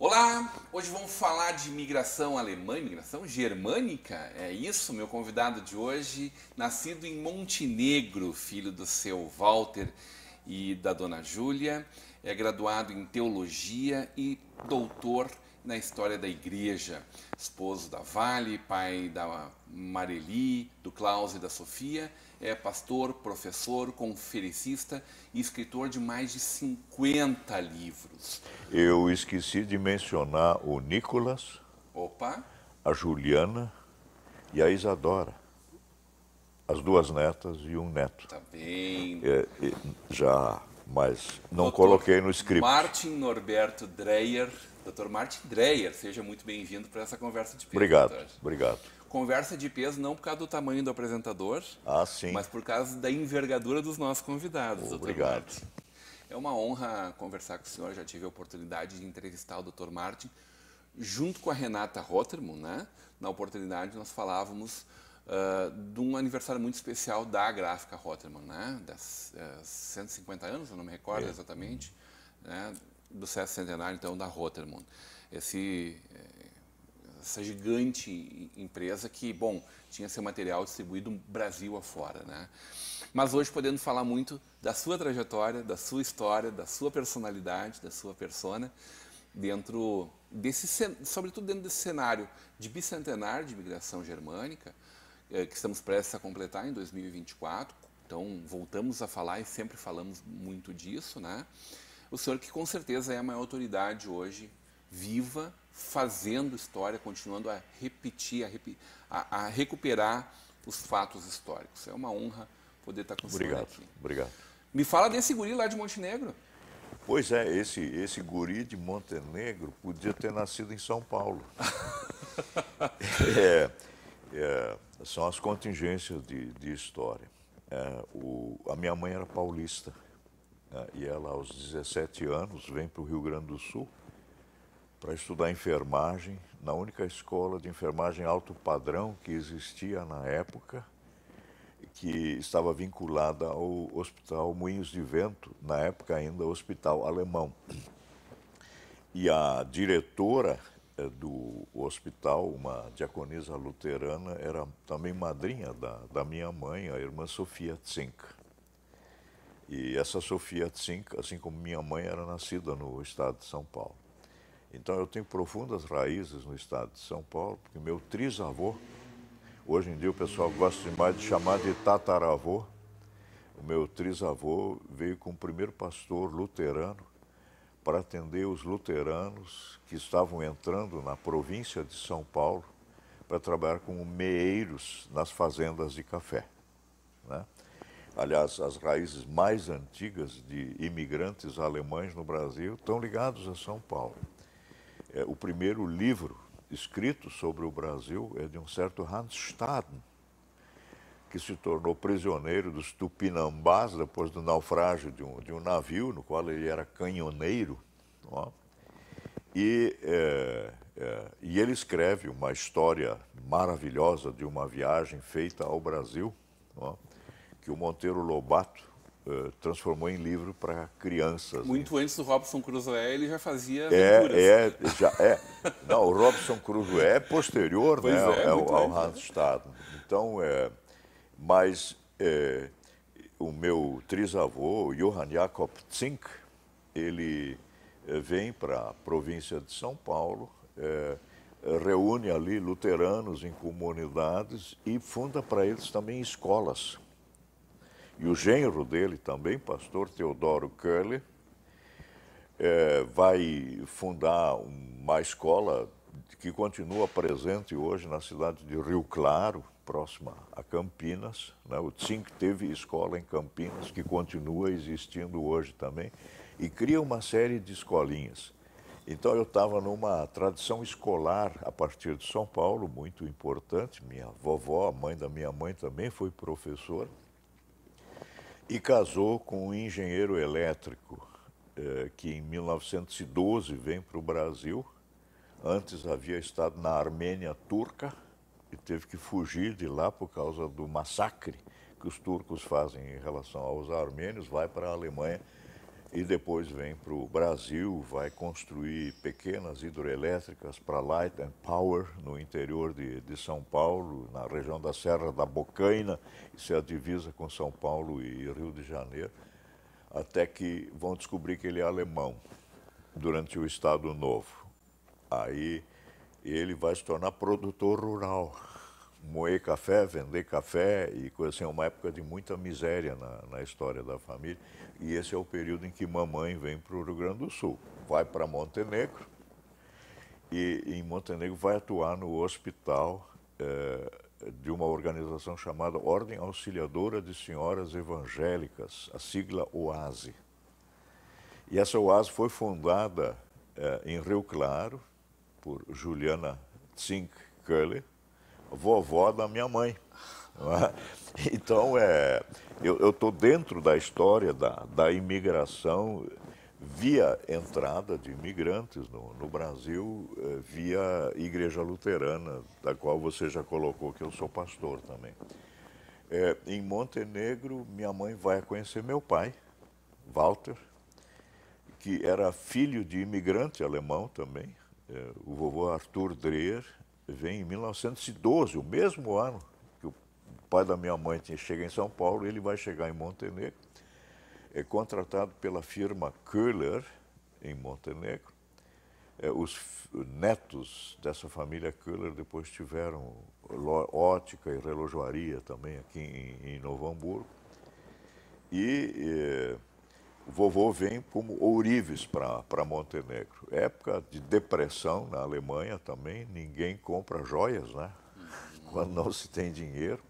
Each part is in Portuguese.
Olá, hoje vamos falar de imigração alemã, imigração germânica. É isso, meu convidado de hoje, nascido em Montenegro, filho do seu Walter e da dona Júlia, é graduado em teologia e doutor na história da igreja. Esposo da Vale, pai da Mareli, do Klaus e da Sofia, é pastor, professor, conferencista e escritor de mais de 50 livros. Eu esqueci de mencionar o Nicolas, Opa, a Juliana e a Isadora, as duas netas e um neto. tá bem. Mas não Doutor coloquei no script. Martin Norberto Dreyer. Dr. Martin Dreyer, seja muito bem-vindo para essa conversa de peso. Obrigado, doutor. obrigado. Conversa de peso não por causa do tamanho do apresentador, Ah, sim. mas por causa da envergadura dos nossos convidados, Dr. Obrigado. Martin. É uma honra conversar com o senhor, já tive a oportunidade de entrevistar o Dr. Martin, junto com a Renata Rotterman, né? Na oportunidade nós falávamos de um aniversário muito especial da gráfica Rotterman, né? Das 150 anos, eu não me recordo exatamente, né? Do sucesso centenário, então, da Rotterman. Essa gigante empresa que, bom, tinha seu material distribuído Brasil afora, né? Mas hoje podendo falar muito da sua trajetória, da sua história, da sua personalidade, da sua persona, sobretudo dentro desse cenário de bicentenário de imigração germânica, que estamos prestes a completar em 2024. Então, voltamos a falar e sempre falamos muito disso, né? O senhor que com certeza é a maior autoridade hoje, viva, fazendo história, continuando a repetir, a recuperar os fatos históricos. É uma honra poder estar com o senhor aqui. Obrigado. Me fala desse guri lá de Montenegro. Pois é, esse guri de Montenegro podia ter nascido em São Paulo. São as contingências de história. A minha mãe era paulista, e ela, aos 17 anos, vem para o Rio Grande do Sul para estudar enfermagem na única escola de enfermagem alto padrão que existia na época, que estava vinculada ao Hospital Moinhos de Vento, na época ainda Hospital Alemão. E a diretora do hospital, uma diaconisa luterana, era também madrinha da minha mãe, a irmã Sofia Zink. E essa Sofia Zink, assim como minha mãe, era nascida no estado de São Paulo. Então eu tenho profundas raízes no estado de São Paulo, porque meu trisavô, hoje em dia o pessoal gosta mais de chamar de tataravô, o meu trisavô veio com o primeiro pastor luterano para atender os luteranos que estavam entrando na província de São Paulo para trabalhar como meeiros nas fazendas de café, né? Aliás, as raízes mais antigas de imigrantes alemães no Brasil estão ligados a São Paulo. O primeiro livro escrito sobre o Brasil é de um certo Hans Staden, que se tornou prisioneiro dos Tupinambás depois do naufrágio de um navio no qual ele era canhoneiro. Ó. E ele escreve uma história maravilhosa de uma viagem feita ao Brasil, ó, que o Monteiro Lobato transformou em livro para crianças. Muito antes do Robinson Crusoe, ele já fazia aventuras. Não, o Robinson Crusoe é posterior, pois né, ao antes, Hans Staden. Então, mas o meu trisavô, Johann Jakob Zink, ele vem para a província de São Paulo, reúne ali luteranos em comunidades e funda para eles também escolas. E o genro dele também, pastor Teodoro Köhler, vai fundar uma escola que continua presente hoje na cidade de Rio Claro, próxima a Campinas, né? O Zink teve escola em Campinas, que continua existindo hoje também, e cria uma série de escolinhas. Então eu estava numa tradição escolar a partir de São Paulo, muito importante. Minha vovó, a mãe da minha mãe, também foi professora. e casou com um engenheiro elétrico que em 1912 vem para o Brasil. Antes havia estado na Armênia turca e teve que fugir de lá por causa do massacre que os turcos fazem em relação aos armênios, vai para a Alemanha e depois vem para o Brasil, vai construir pequenas hidroelétricas para Light and Power no interior de São Paulo, na região da Serra da Bocaina, isso é a divisa com São Paulo e Rio de Janeiro, até que vão descobrir que ele é alemão durante o Estado Novo. Aí ele vai se tornar produtor rural, moer café, vender café e coisa assim. É uma época de muita miséria na história da família. E esse é o período em que mamãe vem para o Rio Grande do Sul. Vai para Montenegro e em Montenegro vai atuar no hospital de uma organização chamada Ordem Auxiliadora de Senhoras Evangélicas, a sigla OASE. E essa OASE foi fundada em Rio Claro por Juliana Zink-Köhler, vovó da minha mãe. Então, eu estou dentro da história da imigração via entrada de imigrantes no Brasil, via Igreja Luterana, da qual você já colocou que eu sou pastor também. Em Montenegro, minha mãe vai conhecer meu pai, Walter, que era filho de imigrante alemão também. O vovô Arthur Dreher vem em 1912, o mesmo ano que o pai da minha mãe chega em São Paulo, ele vai chegar em Montenegro. É contratado pela firma Köhler, em Montenegro. Os netos dessa família Köhler depois tiveram ótica e relojoaria também aqui em Novo Hamburgo. E o vovô vem como ourives para Montenegro. Época de depressão na Alemanha também, ninguém compra joias, né? Quando não se tem dinheiro.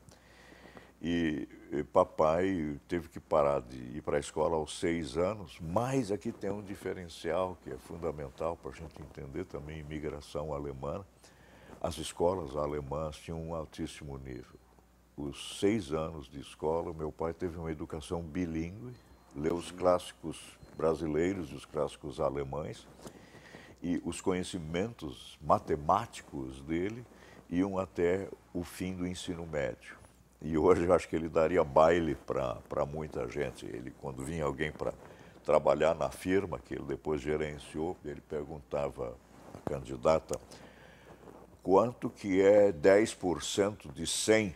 E papai teve que parar de ir para a escola aos 6 anos, mas aqui tem um diferencial que é fundamental para a gente entender também a imigração alemã. As escolas alemãs tinham um altíssimo nível. Os 6 anos de escola, meu pai teve uma educação bilíngue, leu os clássicos brasileiros e os clássicos alemães, e os conhecimentos matemáticos dele iam até o fim do ensino médio. E hoje eu acho que ele daria baile para muita gente. Ele, quando vinha alguém para trabalhar na firma, que ele depois gerenciou, ele perguntava à candidata quanto que é 10% de 100.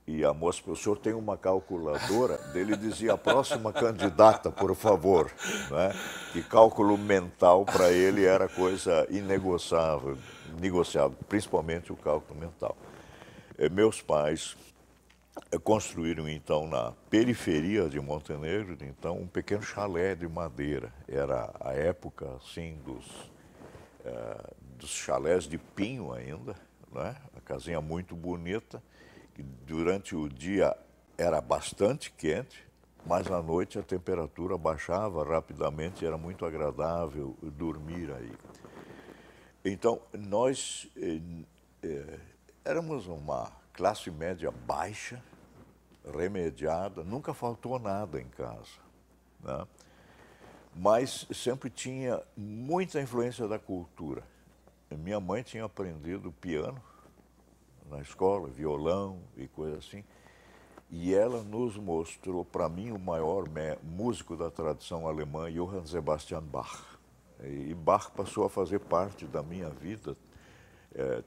E a moça, o senhor tem uma calculadora? Ele dizia, a próxima candidata, por favor. Né? Que cálculo mental para ele era coisa inegociável, principalmente o cálculo mental. Meus pais construíram, então, na periferia de Montenegro, então, um pequeno chalé de madeira. Era a época, assim, dos chalés de pinho ainda, né? A casinha muito bonita, que durante o dia era bastante quente, mas à noite a temperatura baixava rapidamente, era muito agradável dormir aí. Então, nós éramos uma classe média baixa, remediada, nunca faltou nada em casa, né? Mas sempre tinha muita influência da cultura. Minha mãe tinha aprendido piano na escola, violão e coisa assim, e ela nos mostrou, para mim, o maior músico da tradição alemã, Johann Sebastian Bach. E Bach passou a fazer parte da minha vida,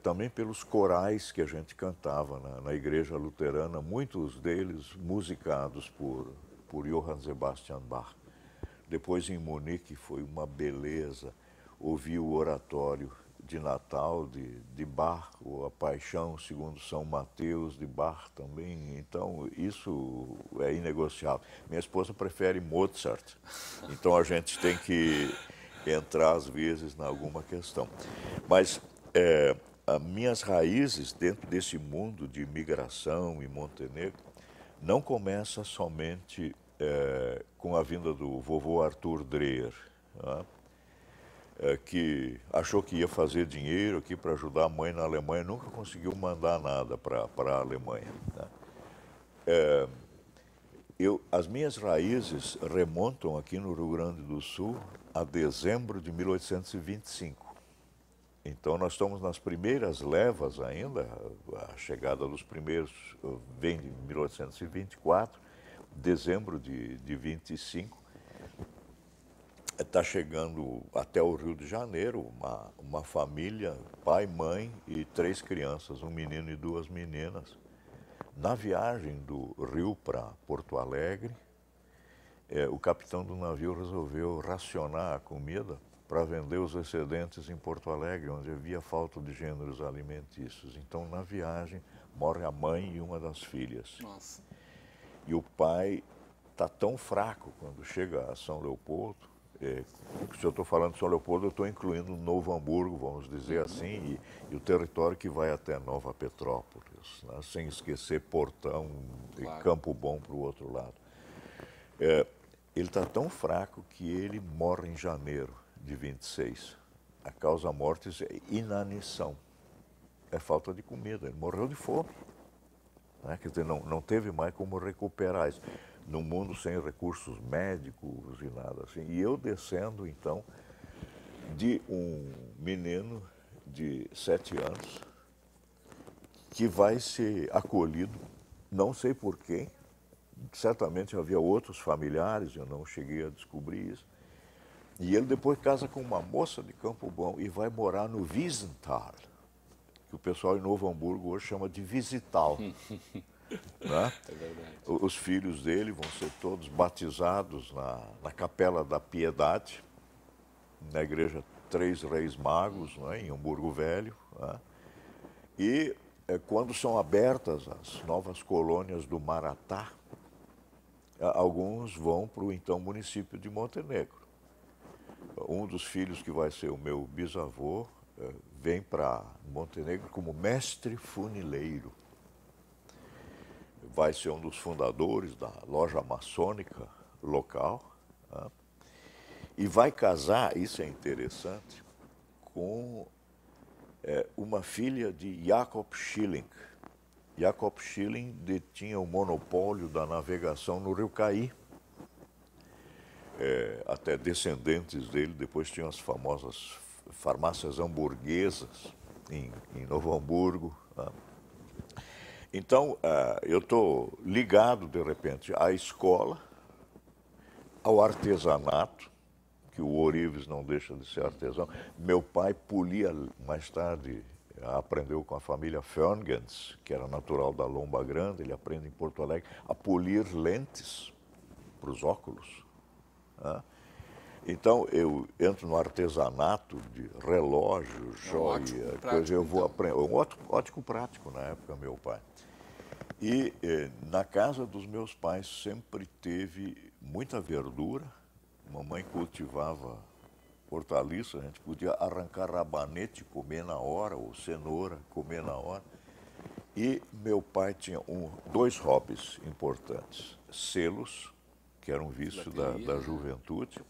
também pelos corais que a gente cantava na igreja luterana, muitos deles musicados por Johann Sebastian Bach. Depois em Munique foi uma beleza, ouvi o oratório de Natal de Bach, ou a Paixão segundo São Mateus de Bach também, então isso é inegociável. Minha esposa prefere Mozart, então a gente tem que entrar às vezes em alguma questão. Mas as minhas raízes dentro desse mundo de imigração em Montenegro não começa somente com a vinda do vovô Arthur Dreher, né? Que achou que ia fazer dinheiro aqui para ajudar a mãe na Alemanha, nunca conseguiu mandar nada para a Alemanha, né? as minhas raízes remontam aqui no Rio Grande do Sul a dezembro de 1825. Então, nós estamos nas primeiras levas ainda, a chegada dos primeiros vem de 1824, dezembro de 25. Está chegando até o Rio de Janeiro uma família, pai, mãe e 3 crianças, um menino e 2 meninas. Na viagem do Rio para Porto Alegre, o capitão do navio resolveu racionar a comida para vender os excedentes em Porto Alegre, onde havia falta de gêneros alimentícios. Então, na viagem, morre a mãe e uma das filhas. Nossa. E o pai está tão fraco quando chega a São Leopoldo. Se eu estou falando de São Leopoldo, eu estou incluindo Novo Hamburgo, vamos dizer assim, e o território que vai até Nova Petrópolis, né? Sem esquecer Portão e Campo Bom para o outro lado. Ele está tão fraco que ele morre em janeiro de 26. A causa mortis é inanição, é falta de comida, ele morreu de fome. Né? Quer dizer, não teve mais como recuperar isso. Num mundo sem recursos médicos e nada assim. E eu descendo, então, de um menino de 7 anos que vai ser acolhido, não sei por quem, certamente havia outros familiares, eu não cheguei a descobrir isso. E ele depois casa com uma moça de Campo Bom e vai morar no Wiesenthal, que o pessoal em Novo Hamburgo hoje chama de Visital. Né? É verdade. Os filhos dele vão ser todos batizados na Capela da Piedade, na igreja Três Reis Magos, né, em Hamburgo Velho. Né? E quando são abertas as novas colônias do Maratá, alguns vão para o então município de Montenegro. Um dos filhos, que vai ser o meu bisavô, vem para Montenegro como mestre funileiro. Vai ser um dos fundadores da loja maçônica local, né? E vai casar, isso é interessante, com uma filha de Jacob Schilling. Jacob Schilling detinha o monopólio da navegação no Rio Caí. Até descendentes dele depois tinham as famosas farmácias hamburguesas em Novo Hamburgo. Né? Então, eu estou ligado, de repente, à escola, ao artesanato, que o ourives não deixa de ser artesão. Meu pai polia, mais tarde, aprendeu com a família Ferngens, que era natural da Lomba Grande, ele aprende em Porto Alegre, a polir lentes para os óculos. Né? Então, eu entro no artesanato de relógio, joia, coisa, eu vou aprender. Um ótico prático na época, meu pai. E na casa dos meus pais sempre teve muita verdura. Mamãe cultivava hortaliça, a gente podia arrancar rabanete e comer na hora, ou cenoura, comer na hora. E meu pai tinha 2 hobbies importantes. Selos, que era um vício da juventude.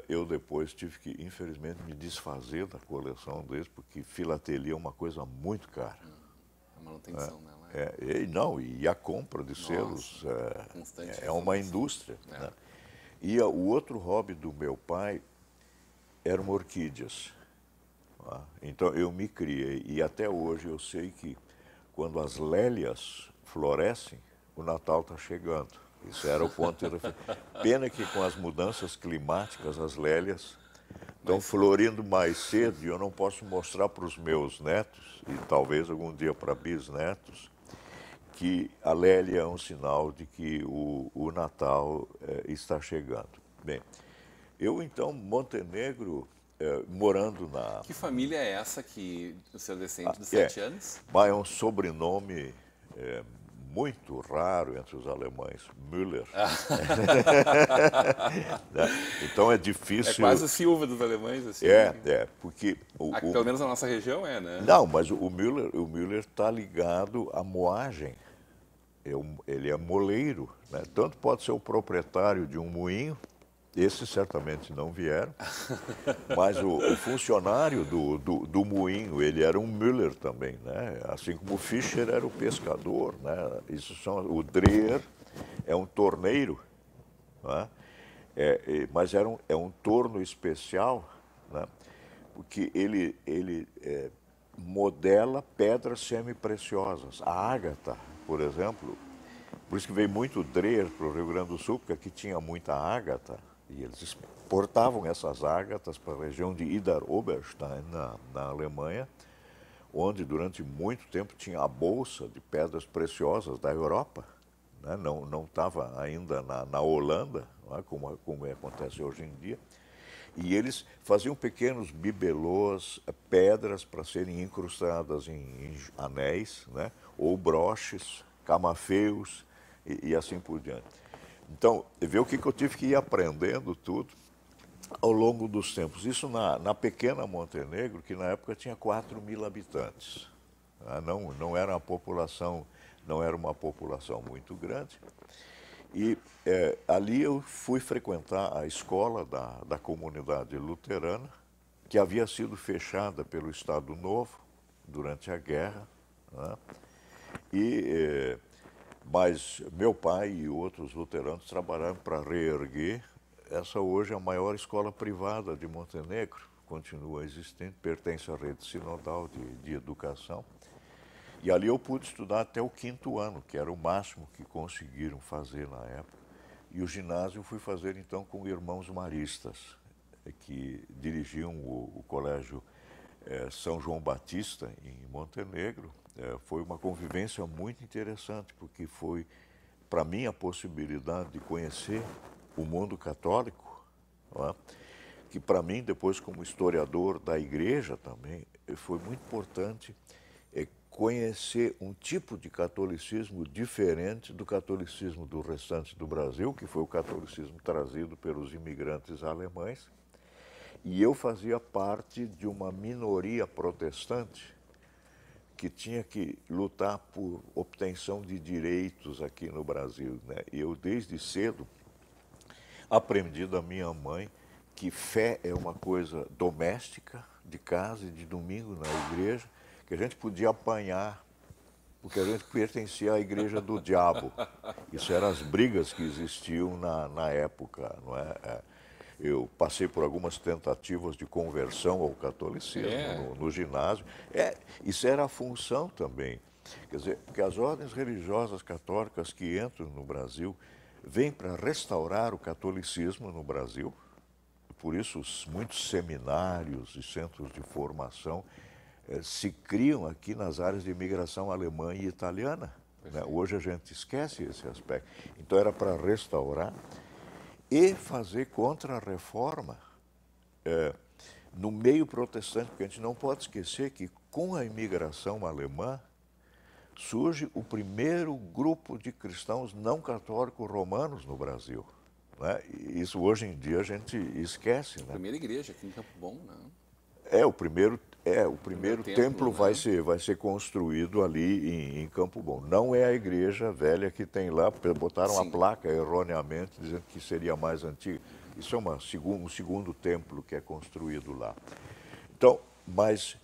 Eu depois tive que, infelizmente, me desfazer da coleção deles, porque filatelia é uma coisa muito cara. A manutenção dela. E a compra de selos é uma indústria. Né? E o outro hobby do meu pai eram orquídeas. Né? Então eu me criei, e até hoje eu sei que quando as lélias florescem, o Natal está chegando. Isso era o ponto de referência. Pena que com as mudanças climáticas, as lélias estão florindo mais cedo, e eu não posso mostrar para os meus netos, e talvez algum dia para bisnetos, que a lélia é um sinal de que o Natal está chegando. Bem, eu então, Montenegro, morando na... Que família é essa que o seu descendente de 7 anos? É um sobrenome muito raro entre os alemães, Müller. Então é difícil... É quase o Silva dos alemães, assim. Porque... pelo menos na nossa região né? Não, mas o Müller está ligado à moagem. Ele é moleiro, né? Tanto pode ser o proprietário de um moinho, Esses certamente não vieram, mas o funcionário do moinho, ele era um Müller também, né? Assim como o Fischer era o pescador, né? Isso são, o Dreher é um torneiro, né? Mas é um torno especial, né? Porque ele modela pedras semipreciosas. A ágata, por exemplo, por isso que veio muito Dreher para o Rio Grande do Sul, porque aqui tinha muita ágata. E eles exportavam essas ágatas para a região de Idar-Oberstein, na Alemanha, onde durante muito tempo tinha a bolsa de pedras preciosas da Europa. Né? Não estava ainda na Holanda, não é? como acontece hoje em dia. E eles faziam pequenos bibelôs, pedras para serem incrustadas em anéis, né? Ou broches, camafeus e assim por diante. Então, vê o que eu tive que ir aprendendo tudo ao longo dos tempos. Isso na pequena Montenegro, que na época tinha 4.000 habitantes. Não era uma população, não era uma população muito grande. E ali eu fui frequentar a escola da comunidade luterana, que havia sido fechada pelo Estado Novo durante a guerra, né? Mas meu pai e outros luteranos trabalharam para reerguer. Essa hoje é a maior escola privada de Montenegro, continua existente, pertence à rede sinodal de educação. E ali eu pude estudar até o 5º ano, que era o máximo que conseguiram fazer na época. E o ginásio eu fui fazer então com irmãos maristas, que dirigiam o colégio São João Batista, em Montenegro. Foi uma convivência muito interessante, porque foi, para mim, a possibilidade de conhecer o mundo católico, não é? Que para mim, depois como historiador da igreja também, foi muito importante conhecer um tipo de catolicismo diferente do catolicismo do restante do Brasil, que foi o catolicismo trazido pelos imigrantes alemães. E eu fazia parte de uma minoria protestante que tinha que lutar por obtenção de direitos aqui no Brasil, né? E eu, desde cedo, aprendi da minha mãe que fé é uma coisa doméstica, de casa e de domingo na igreja, que a gente podia apanhar, porque a gente pertencia à igreja do diabo. Isso eram as brigas que existiam na época, não é? Eu passei por algumas tentativas de conversão ao catolicismo no ginásio. Isso era a função também. Quer dizer, porque as ordens religiosas católicas que entram no Brasil vêm para restaurar o catolicismo no Brasil. Por isso, muitos seminários e centros de formação se criam aqui nas áreas de imigração alemã e italiana. Né? Hoje a gente esquece esse aspecto. Então era para restaurar e fazer contra-reforma no meio protestante, porque a gente não pode esquecer que com a imigração alemã surge o primeiro grupo de cristãos não católicos romanos no Brasil. Né? E isso hoje em dia a gente esquece. Né? Primeira igreja aqui em Campo Bom, né? O primeiro templo, né? vai ser construído ali em Campo Bom. Não é a igreja velha que tem lá, botaram a placa erroneamente dizendo que seria mais antiga. Isso é um segundo templo que é construído lá. Então, mas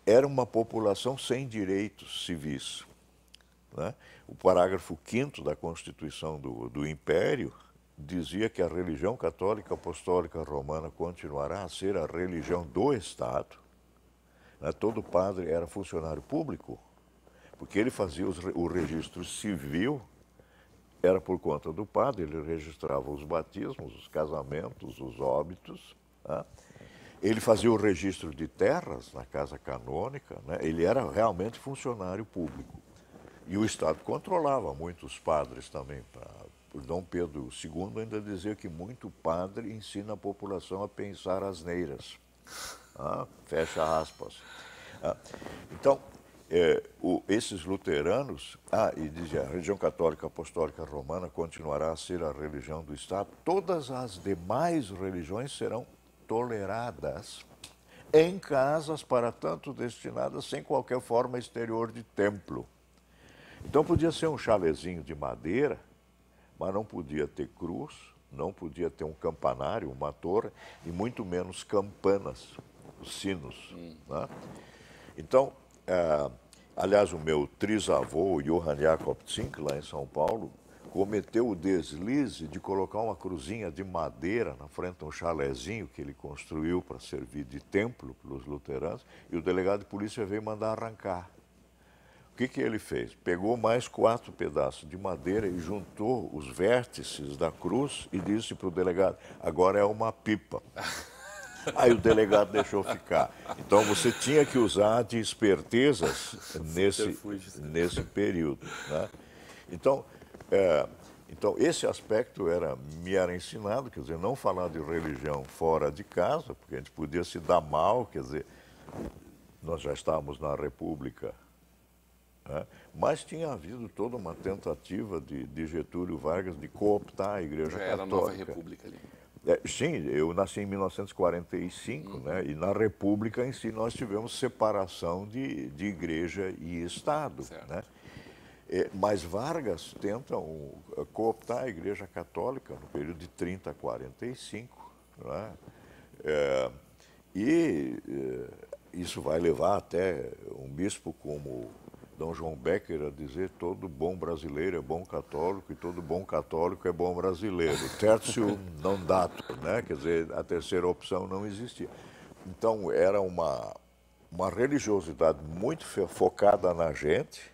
era uma população sem direitos civis. Né? O parágrafo 5º da Constituição do Império dizia que a religião católica apostólica romana continuará a ser a religião do Estado. Né? Todo padre era funcionário público, porque ele fazia o registro civil, era por conta do padre, ele registrava os batismos, os casamentos, os óbitos. Né? Ele fazia o registro de terras na casa canônica, né? Ele era realmente funcionário público. E o Estado controlava muitos padres também. Por Dom Pedro II ainda dizia que muito padre ensina a população a pensar asneiras. Fecha aspas. Então, esses luteranos, e dizia, a religião católica apostólica romana continuará a ser a religião do Estado, todas as demais religiões serão toleradas em casas para tanto destinadas sem qualquer forma exterior de templo. Então podia ser um chalezinho de madeira, mas não podia ter cruz, não podia ter um campanário, uma torre, e muito menos campanas, os sinos. Né? Então, aliás, o meu trisavô, Johann Jakob Zink, lá em São Paulo, cometeu o deslize de colocar uma cruzinha de madeira na frente de um chalezinho que ele construiu para servir de templo para os luteranos, e o delegado de polícia veio mandar arrancar. O que ele fez? Pegou mais 4 pedaços de madeira e juntou os vértices da cruz e disse para o delegado, agora é uma pipa. Aí o delegado deixou ficar. Então você tinha que usar de espertezas nesse período. Né? Então, esse aspecto me era ensinado, quer dizer, não falar de religião fora de casa, porque a gente podia se dar mal, quer dizer, nós já estávamos na República, né? Mas tinha havido toda uma tentativa de Getúlio Vargas de cooptar a Igreja Católica. Era a Nova República ali. Sim, eu nasci em 1945, né? E na República em si nós tivemos separação de igreja e Estado. Né? Mas Vargas tenta cooptar a Igreja Católica no período de 30 a 45. Né? Isso vai levar até um bispo como Dom João Becker a dizer todo bom brasileiro é bom católico e todo bom católico é bom brasileiro. Tertium non datur, né? Quer dizer, a terceira opção não existia. Então, era uma religiosidade muito focada na gente,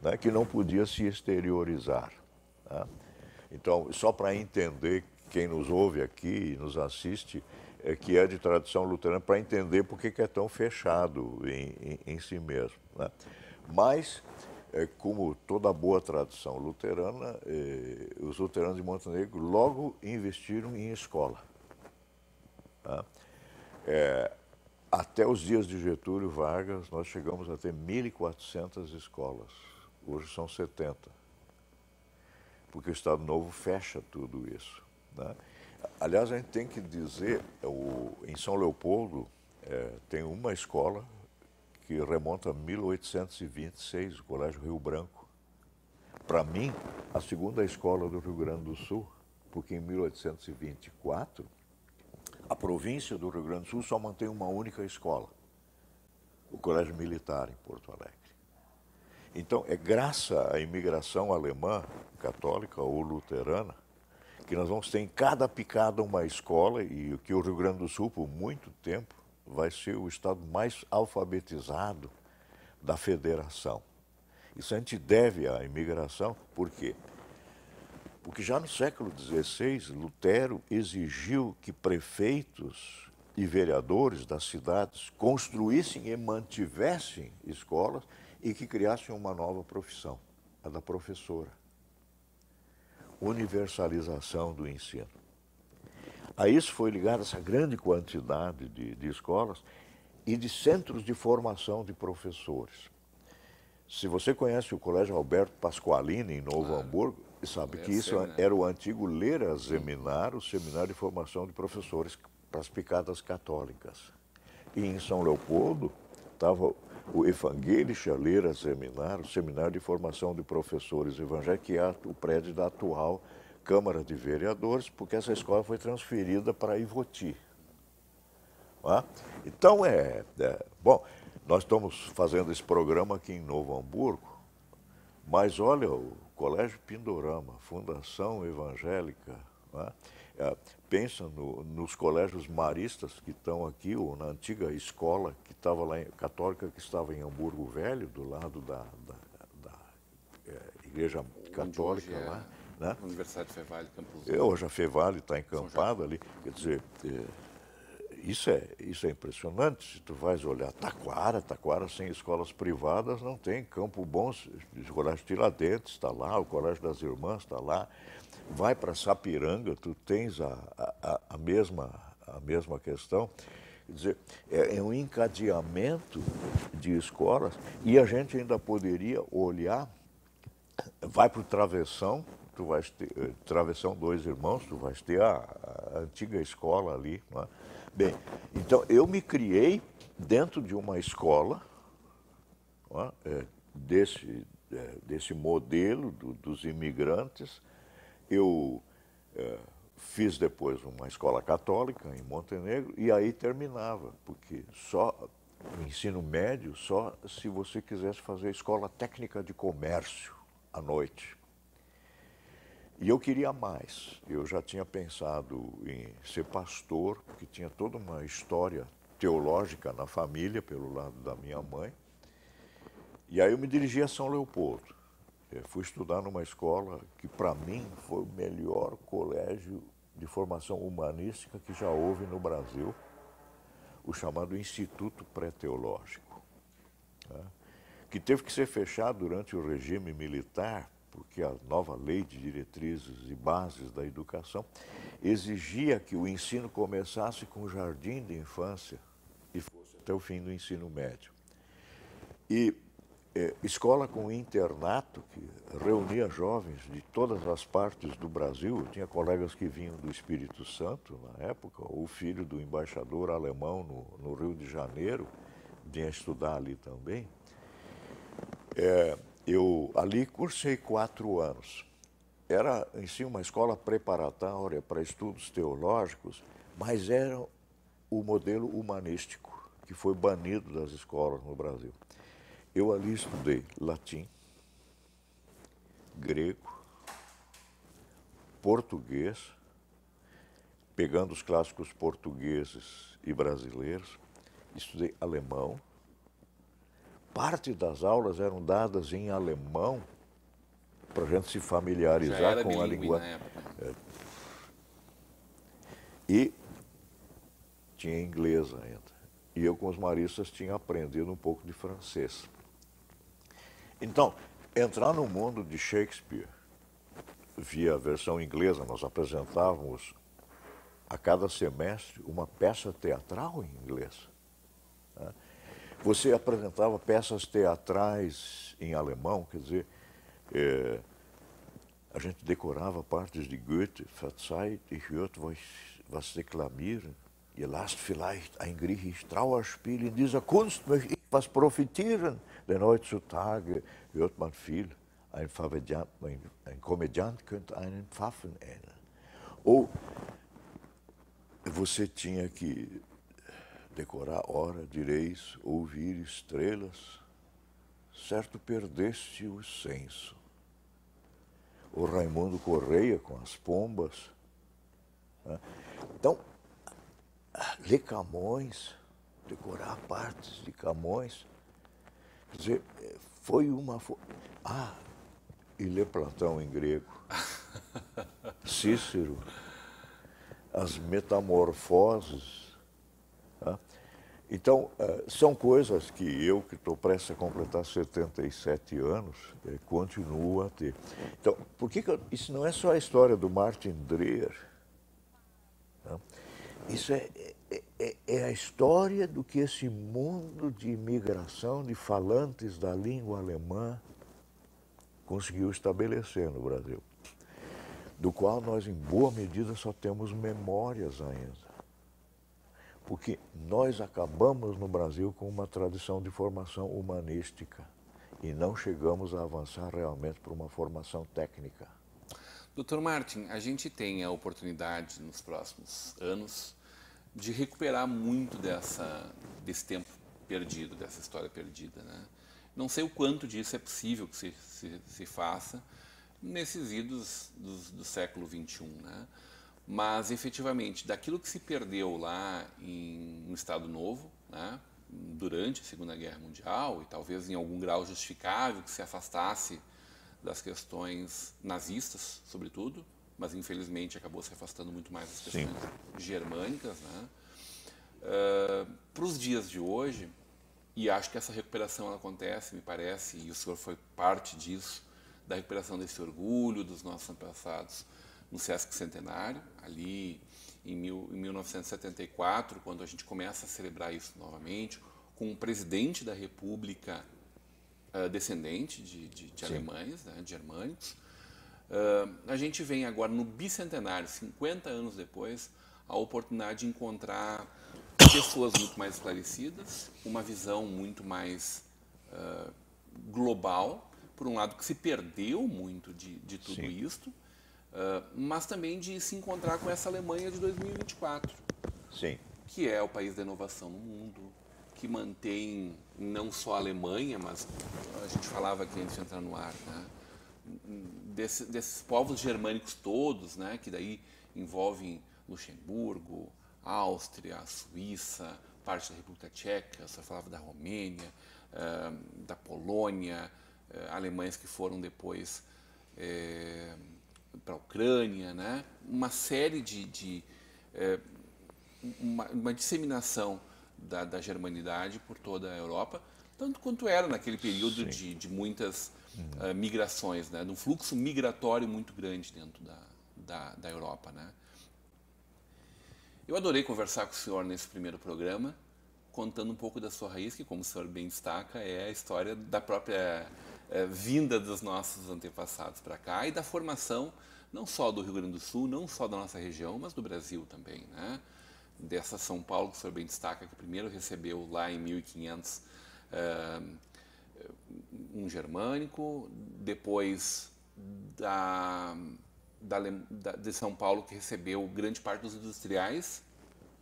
né? Que não podia se exteriorizar. Né? Então, só para entender, quem nos ouve aqui e nos assiste, que é de tradição luterana, para entender por que é tão fechado em si mesmo. Né? Mas, como toda boa tradição luterana, os luteranos de Montenegro logo investiram em escola. Tá? Até os dias de Getúlio Vargas, nós chegamos a ter 1.400 escolas. Hoje são 70. Porque o Estado Novo fecha tudo isso. Né? Aliás, a gente tem que dizer, em São Leopoldo tem uma escola que remonta a 1826, o Colégio Rio Branco. Para mim, a segunda escola do Rio Grande do Sul, porque em 1824, a província do Rio Grande do Sul só mantém uma única escola, o Colégio Militar em Porto Alegre. Então, é graças à imigração alemã, católica ou luterana, que nós vamos ter em cada picada uma escola, e que o Rio Grande do Sul, por muito tempo, vai ser o estado mais alfabetizado da federação. Isso a gente deve à imigração, por quê? Porque já no século XVI, Lutero exigiu que prefeitos e vereadores das cidades construíssem e mantivessem escolas e que criassem uma nova profissão, a da professora. Universalização do ensino. A isso foi ligada essa grande quantidade de escolas e de centros de formação de professores. Se você conhece o Colégio Alberto Pasqualini, em Novo Hamburgo, sabe que isso era o antigo Lehrer Seminar, o seminário de formação de professores para as picadas católicas. E em São Leopoldo estava o Evangelischer Lehrer Seminar, o seminário de formação de professores evangélicos, que é o prédio da atual Câmara de Vereadores, porque essa escola foi transferida para Ivoti. Então, bom, nós estamos fazendo esse programa aqui em Novo Hamburgo, mas olha, o Colégio Pindorama, Fundação Evangélica, pensa nos colégios maristas que estão aqui, ou na antiga escola que estava lá, católica, que estava em Hamburgo Velho, do lado da Igreja Católica lá. Né? Universidade Fevale, Campos. Hoje a Fevale está encampada ali. Quer dizer, isso é impressionante. Se tu vais olhar, Taquara sem escolas privadas não tem. Campo Bom, o Colégio Tiradentes está lá, o Colégio das Irmãs está lá. Vai para Sapiranga, tu tens a mesma questão. Quer dizer, é um encadeamento de escolas e a gente ainda poderia olhar, vai para o Travessão, tu vais ter Travessão Dois Irmãos, tu vais ter a antiga escola ali. Não é? Bem, então eu me criei dentro de uma escola, não é? Desse modelo dos imigrantes. Eu fiz depois uma escola católica em Montenegro e aí terminava, porque só o ensino médio, só se você quisesse fazer escola técnica de comércio à noite. E eu queria mais. Eu já tinha pensado em ser pastor, porque tinha toda uma história teológica na família, pelo lado da minha mãe. E aí eu me dirigi a São Leopoldo. Eu fui estudar numa escola que, para mim, foi o melhor colégio de formação humanística que já houve no Brasil, o chamado Instituto Pré-Teológico, né? Que teve que ser fechado durante o regime militar, porque a nova lei de diretrizes e bases da educação exigia que o ensino começasse com o jardim de infância e fosse até o fim do ensino médio. E escola com internato, que reunia jovens de todas as partes do Brasil. Eu tinha colegas que vinham do Espírito Santo, na época, o filho do embaixador alemão no Rio de Janeiro vinha estudar ali também. Eu ali cursei 4 anos. Era, em si, uma escola preparatória para estudos teológicos, mas era o modelo humanístico, que foi banido das escolas no Brasil. Eu ali estudei latim, grego, português, pegando os clássicos portugueses e brasileiros, estudei alemão. Parte das aulas eram dadas em alemão, para a gente se familiarizar com a linguagem. E tinha inglês ainda. E eu, com os maristas, tinha aprendido um pouco de francês. Então, entrar no mundo de Shakespeare, via a versão inglesa, nós apresentávamos a cada semestre uma peça teatral em inglês. Você apresentava peças teatrais em alemão, quer dizer, a gente decorava partes de Goethe, Verzeiht, ich hört was deklamieren. Ihr lasst vielleicht ein griechisch Trauerspiel. In dieser Kunst möchte ich was profitieren, denn heutzutage hört man viel. Ein Komödiant könnte einen Pfaffen ähneln. Ou você tinha que decorar, ora, direis, ouvir estrelas, certo perdeste o senso. O Raimundo Correia com as pombas. Né? Então, ler Camões, decorar partes de Camões, quer dizer, foi uma... e ler Platão em grego, Cícero, as metamorfoses. Tá? Então, são coisas que eu, que estou prestes a completar 77 anos, continuo a ter. Então, por que isso não é só a história do Martin Dreher? Tá? Isso é a história do que esse mundo de imigração de falantes da língua alemã conseguiu estabelecer no Brasil, do qual nós, em boa medida, só temos memórias ainda. Porque nós acabamos no Brasil com uma tradição de formação humanística e não chegamos a avançar realmente para uma formação técnica. Dr. Martin, a gente tem a oportunidade nos próximos anos de recuperar muito desse tempo perdido, dessa história perdida, né? Não sei o quanto disso é possível que se faça nesses idos do século XXI, né? Mas, efetivamente, daquilo que se perdeu lá no Estado Novo, né, durante a Segunda Guerra Mundial, e talvez em algum grau justificável que se afastasse das questões nazistas, sobretudo, mas infelizmente acabou se afastando muito mais das questões germânicas, né? Para os dias de hoje, e acho que essa recuperação ela acontece, me parece, e o senhor foi parte disso, da recuperação desse orgulho dos nossos antepassados no Sesc Centenário, ali em 1974, quando a gente começa a celebrar isso novamente, com um presidente da República descendente de alemães, né, de germânicos. A gente vem agora no bicentenário, 50 anos depois, a oportunidade de encontrar pessoas muito mais esclarecidas, uma visão muito mais global, por um lado que se perdeu muito de tudo isso, mas também de se encontrar com essa Alemanha de 2024. Sim. Que é o país da inovação no mundo, que mantém não só a Alemanha, mas a gente falava aqui antes de entrar no ar, né? Desses povos germânicos todos, né? Que daí envolvem Luxemburgo, Áustria, Suíça, parte da República Tcheca, você falava da Romênia, da Polônia, alemães que foram depois para a Ucrânia, né? Uma série uma disseminação da germanidade por toda a Europa, tanto quanto era naquele período de muitas migrações, né? De um fluxo migratório muito grande dentro da Europa, né? Eu adorei conversar com o senhor nesse primeiro programa, contando um pouco da sua raiz, que, como o senhor bem destaca, é a história da própria vinda dos nossos antepassados para cá e da formação não só do Rio Grande do Sul, não só da nossa região, mas do Brasil também, né? Dessa São Paulo, que o senhor bem destaca, que primeiro recebeu lá em 1500 um germânico, depois de São Paulo, que recebeu grande parte dos industriais,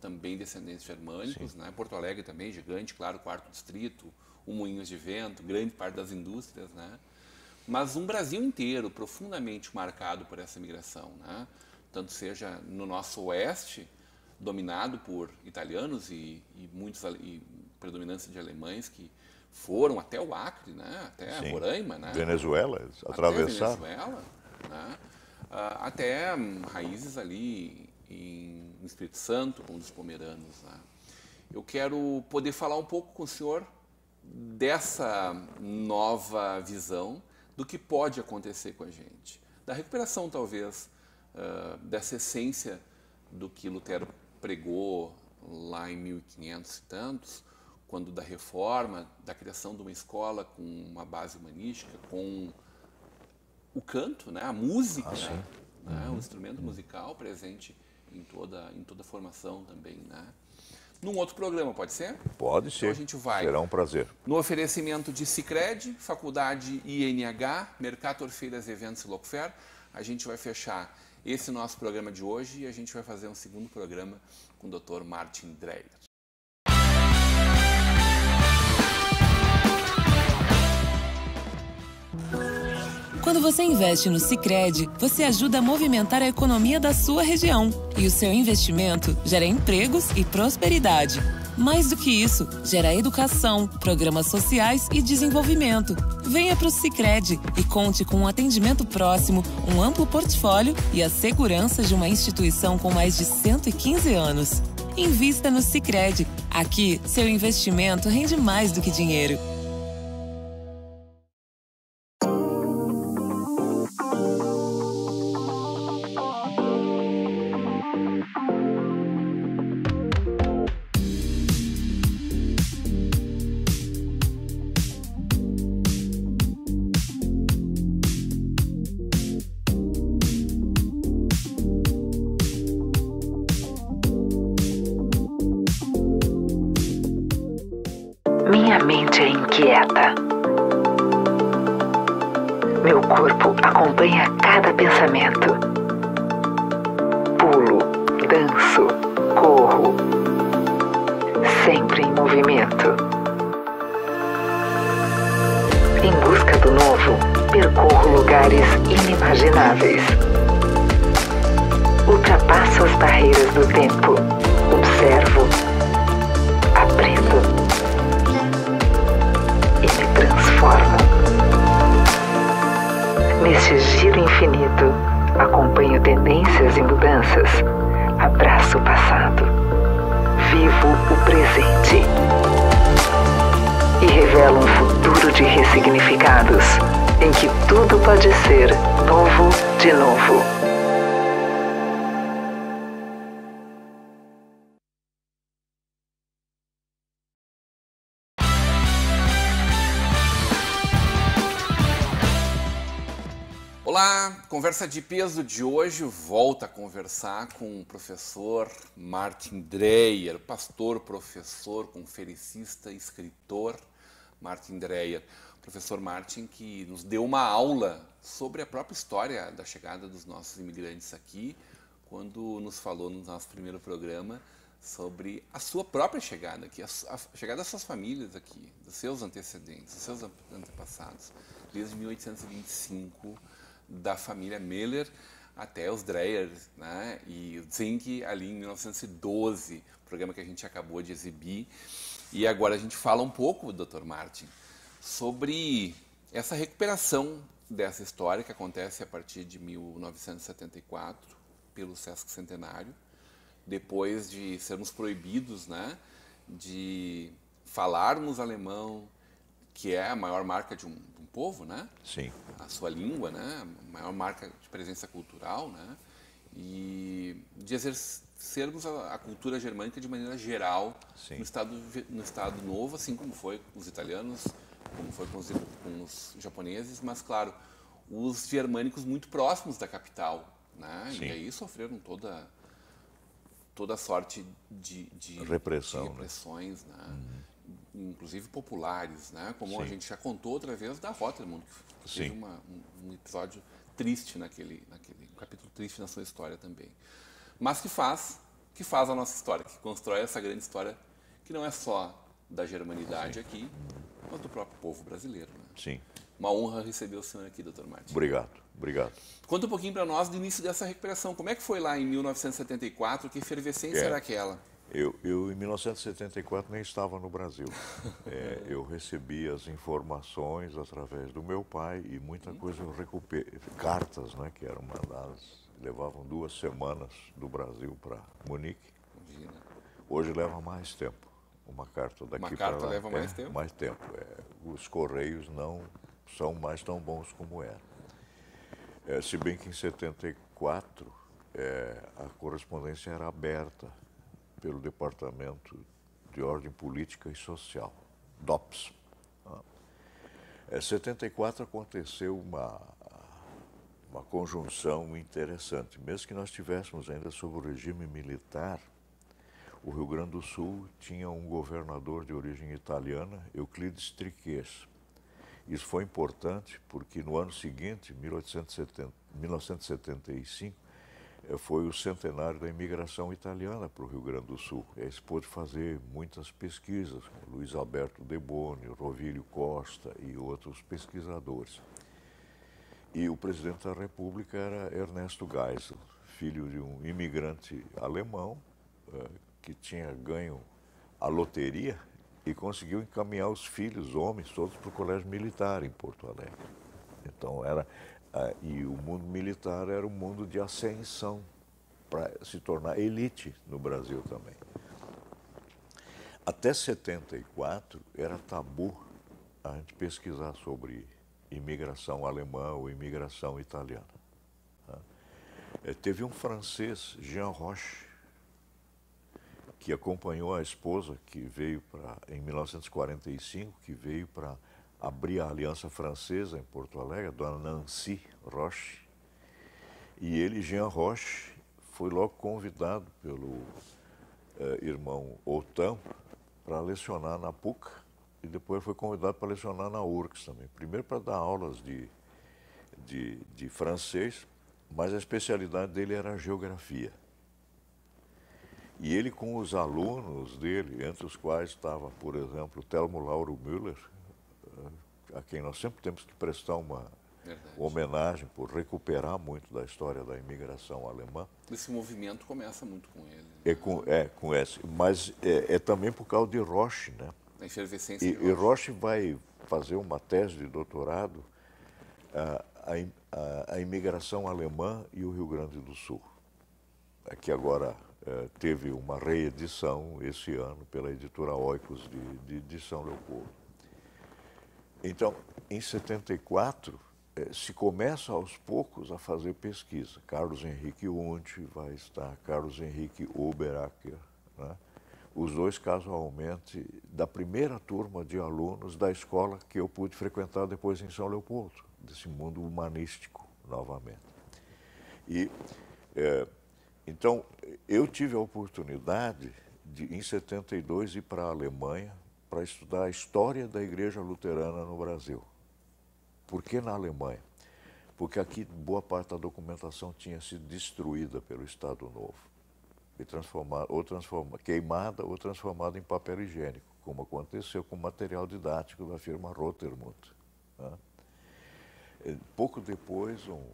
também descendentes germânicos, né? Porto Alegre também, gigante, claro, quarto distrito, o Moinhos de Vento, grande parte das indústrias, né? Mas um Brasil inteiro profundamente marcado por essa migração, né? Tanto seja no nosso oeste, dominado por italianos e predominância de alemães que foram até o Acre, né? Até Roraima, né? Venezuela, atravessar. Até Venezuela, né? Até raízes ali no Espírito Santo, com os pomeranos, né? Eu quero poder falar um pouco com o senhor dessa nova visão do que pode acontecer com a gente, da recuperação talvez dessa essência do que Lutero pregou lá em 1500 e tantos, quando da reforma, da criação de uma escola com uma base humanística, com o canto, né, a música, né, o instrumento musical presente em toda a formação também, né? Num outro programa, pode ser? Pode ser. Então a gente vai. Será um prazer. No oferecimento de Sicredi, Faculdade INH, Mercator Feiras, Eventos e Locfair, a gente vai fechar esse nosso programa de hoje e a gente vai fazer um segundo programa com o Dr. Martin Dreyer. Quando você investe no Sicredi, você ajuda a movimentar a economia da sua região. E o seu investimento gera empregos e prosperidade. Mais do que isso, gera educação, programas sociais e desenvolvimento. Venha para o Sicredi e conte com um atendimento próximo, um amplo portfólio e a segurança de uma instituição com mais de 115 anos. Invista no Sicredi. Aqui, seu investimento rende mais do que dinheiro. Minha mente é inquieta. Meu corpo acompanha cada pensamento. Pulo, danço, corro, sempre em movimento. Em busca do novo, percorro lugares inimagináveis. Ultrapasso as barreiras do tempo. Observo, aprendo e me transformo. Neste giro infinito, acompanho tendências e mudanças, abraço o passado, vivo o presente e revelo um futuro de ressignificados, em que tudo pode ser novo de novo. Olá, Conversa de Peso de hoje volta a conversar com o professor Martin Dreyer, pastor, professor, conferencista, escritor Martin Dreyer. professor Martin, que nos deu uma aula sobre a própria história da chegada dos nossos imigrantes aqui, quando nos falou no nosso primeiro programa sobre a sua própria chegada aqui, a chegada das suas famílias aqui, dos seus antecedentes, dos seus antepassados, desde 1825, da família Meller até os Dreyer, né, e o Zink ali em 1912, programa que a gente acabou de exibir. E agora a gente fala um pouco, Dr. Martin, sobre essa recuperação dessa história que acontece a partir de 1974, pelo Sesc Centenário, depois de sermos proibidos, né, de falarmos alemão, que é a maior marca de um povo, né? Sim. A sua língua, né? A maior marca de presença cultural, né? E de exercermos a cultura germânica de maneira geral no estado novo, assim como foi com os italianos, como foi com os japoneses, mas, claro, os germânicos muito próximos da capital, né? E aí sofreram toda sorte de repressões, né? Inclusive populares, né? Como a gente já contou outra vez da Rotermund, que teve um episódio triste naquele capítulo triste na sua história também. Mas que faz a nossa história, que constrói essa grande história que não é só da germanidade aqui, mas do próprio povo brasileiro, né? Sim. Uma honra receber o senhor aqui, Dr. Martin. Obrigado. Conta um pouquinho para nós do início dessa recuperação. Como é que foi lá em 1974? Que efervescência era aquela? Eu, em 1974, nem estava no Brasil. Eu recebi as informações através do meu pai e muita coisa eu recuperei. Cartas, né, que eram mandadas, levavam 2 semanas do Brasil para Munique. Imagina. Hoje leva mais tempo. Uma carta daqui para lá. Uma carta leva mais tempo? Mais tempo. Os correios não são mais tão bons como eram. Se bem que em 74 a correspondência era aberta pelo Departamento de Ordem Política e Social, DOPS. Em 74 aconteceu uma conjunção interessante. Mesmo que nós estivéssemos ainda sob o regime militar, o Rio Grande do Sul tinha um governador de origem italiana, Euclides Triqués. Isso foi importante porque no ano seguinte, 1975, foi o centenário da imigração italiana para o Rio Grande do Sul. Aí se pôde fazer muitas pesquisas, com Luiz Alberto De Bono, Rovílio Costa e outros pesquisadores. E o presidente da República era Ernesto Geisel, filho de um imigrante alemão que tinha ganho a loteria e conseguiu encaminhar os filhos, homens, todos para o colégio militar em Porto Alegre. Então e o mundo militar era um mundo de ascensão para se tornar elite no Brasil também. Até 74 era tabu a gente pesquisar sobre imigração alemã ou imigração italiana. Teve um francês, Jean Roche, que acompanhou a esposa que veio em 1945, que veio para abrir a Aliança Francesa em Porto Alegre, a dona Nancy Roche. E ele, Jean Roche, foi logo convidado pelo irmão Otan para lecionar na PUC e depois foi convidado para lecionar na URGS também. Primeiro para dar aulas de francês, mas a especialidade dele era a geografia. E ele com os alunos dele, entre os quais estava, por exemplo, Telmo Lauro Müller, a quem nós sempre temos que prestar uma homenagem por recuperar muito da história da imigração alemã. Esse movimento começa muito com ele. Né? Com esse, mas é também por causa de Roche, né? A efervescência e Roche vai fazer uma tese de doutorado a imigração alemã e o Rio Grande do Sul, que agora teve uma reedição esse ano pela editora Oikos de São Leopoldo. Então, em 74, se começa aos poucos a fazer pesquisa. Carlos Henrique Wundt vai estar, Carlos Henrique Oberacker, né? Os dois casualmente da primeira turma de alunos da escola que eu pude frequentar depois em São Leopoldo, desse mundo humanístico novamente. E então eu tive a oportunidade de em 72 ir para a Alemanha para estudar a história da Igreja Luterana no Brasil. Por que na Alemanha? Porque aqui boa parte da documentação tinha sido destruída pelo Estado Novo. E queimada ou transformada em papel higiênico, como aconteceu com o material didático da firma Rotermund. Né? Pouco depois, um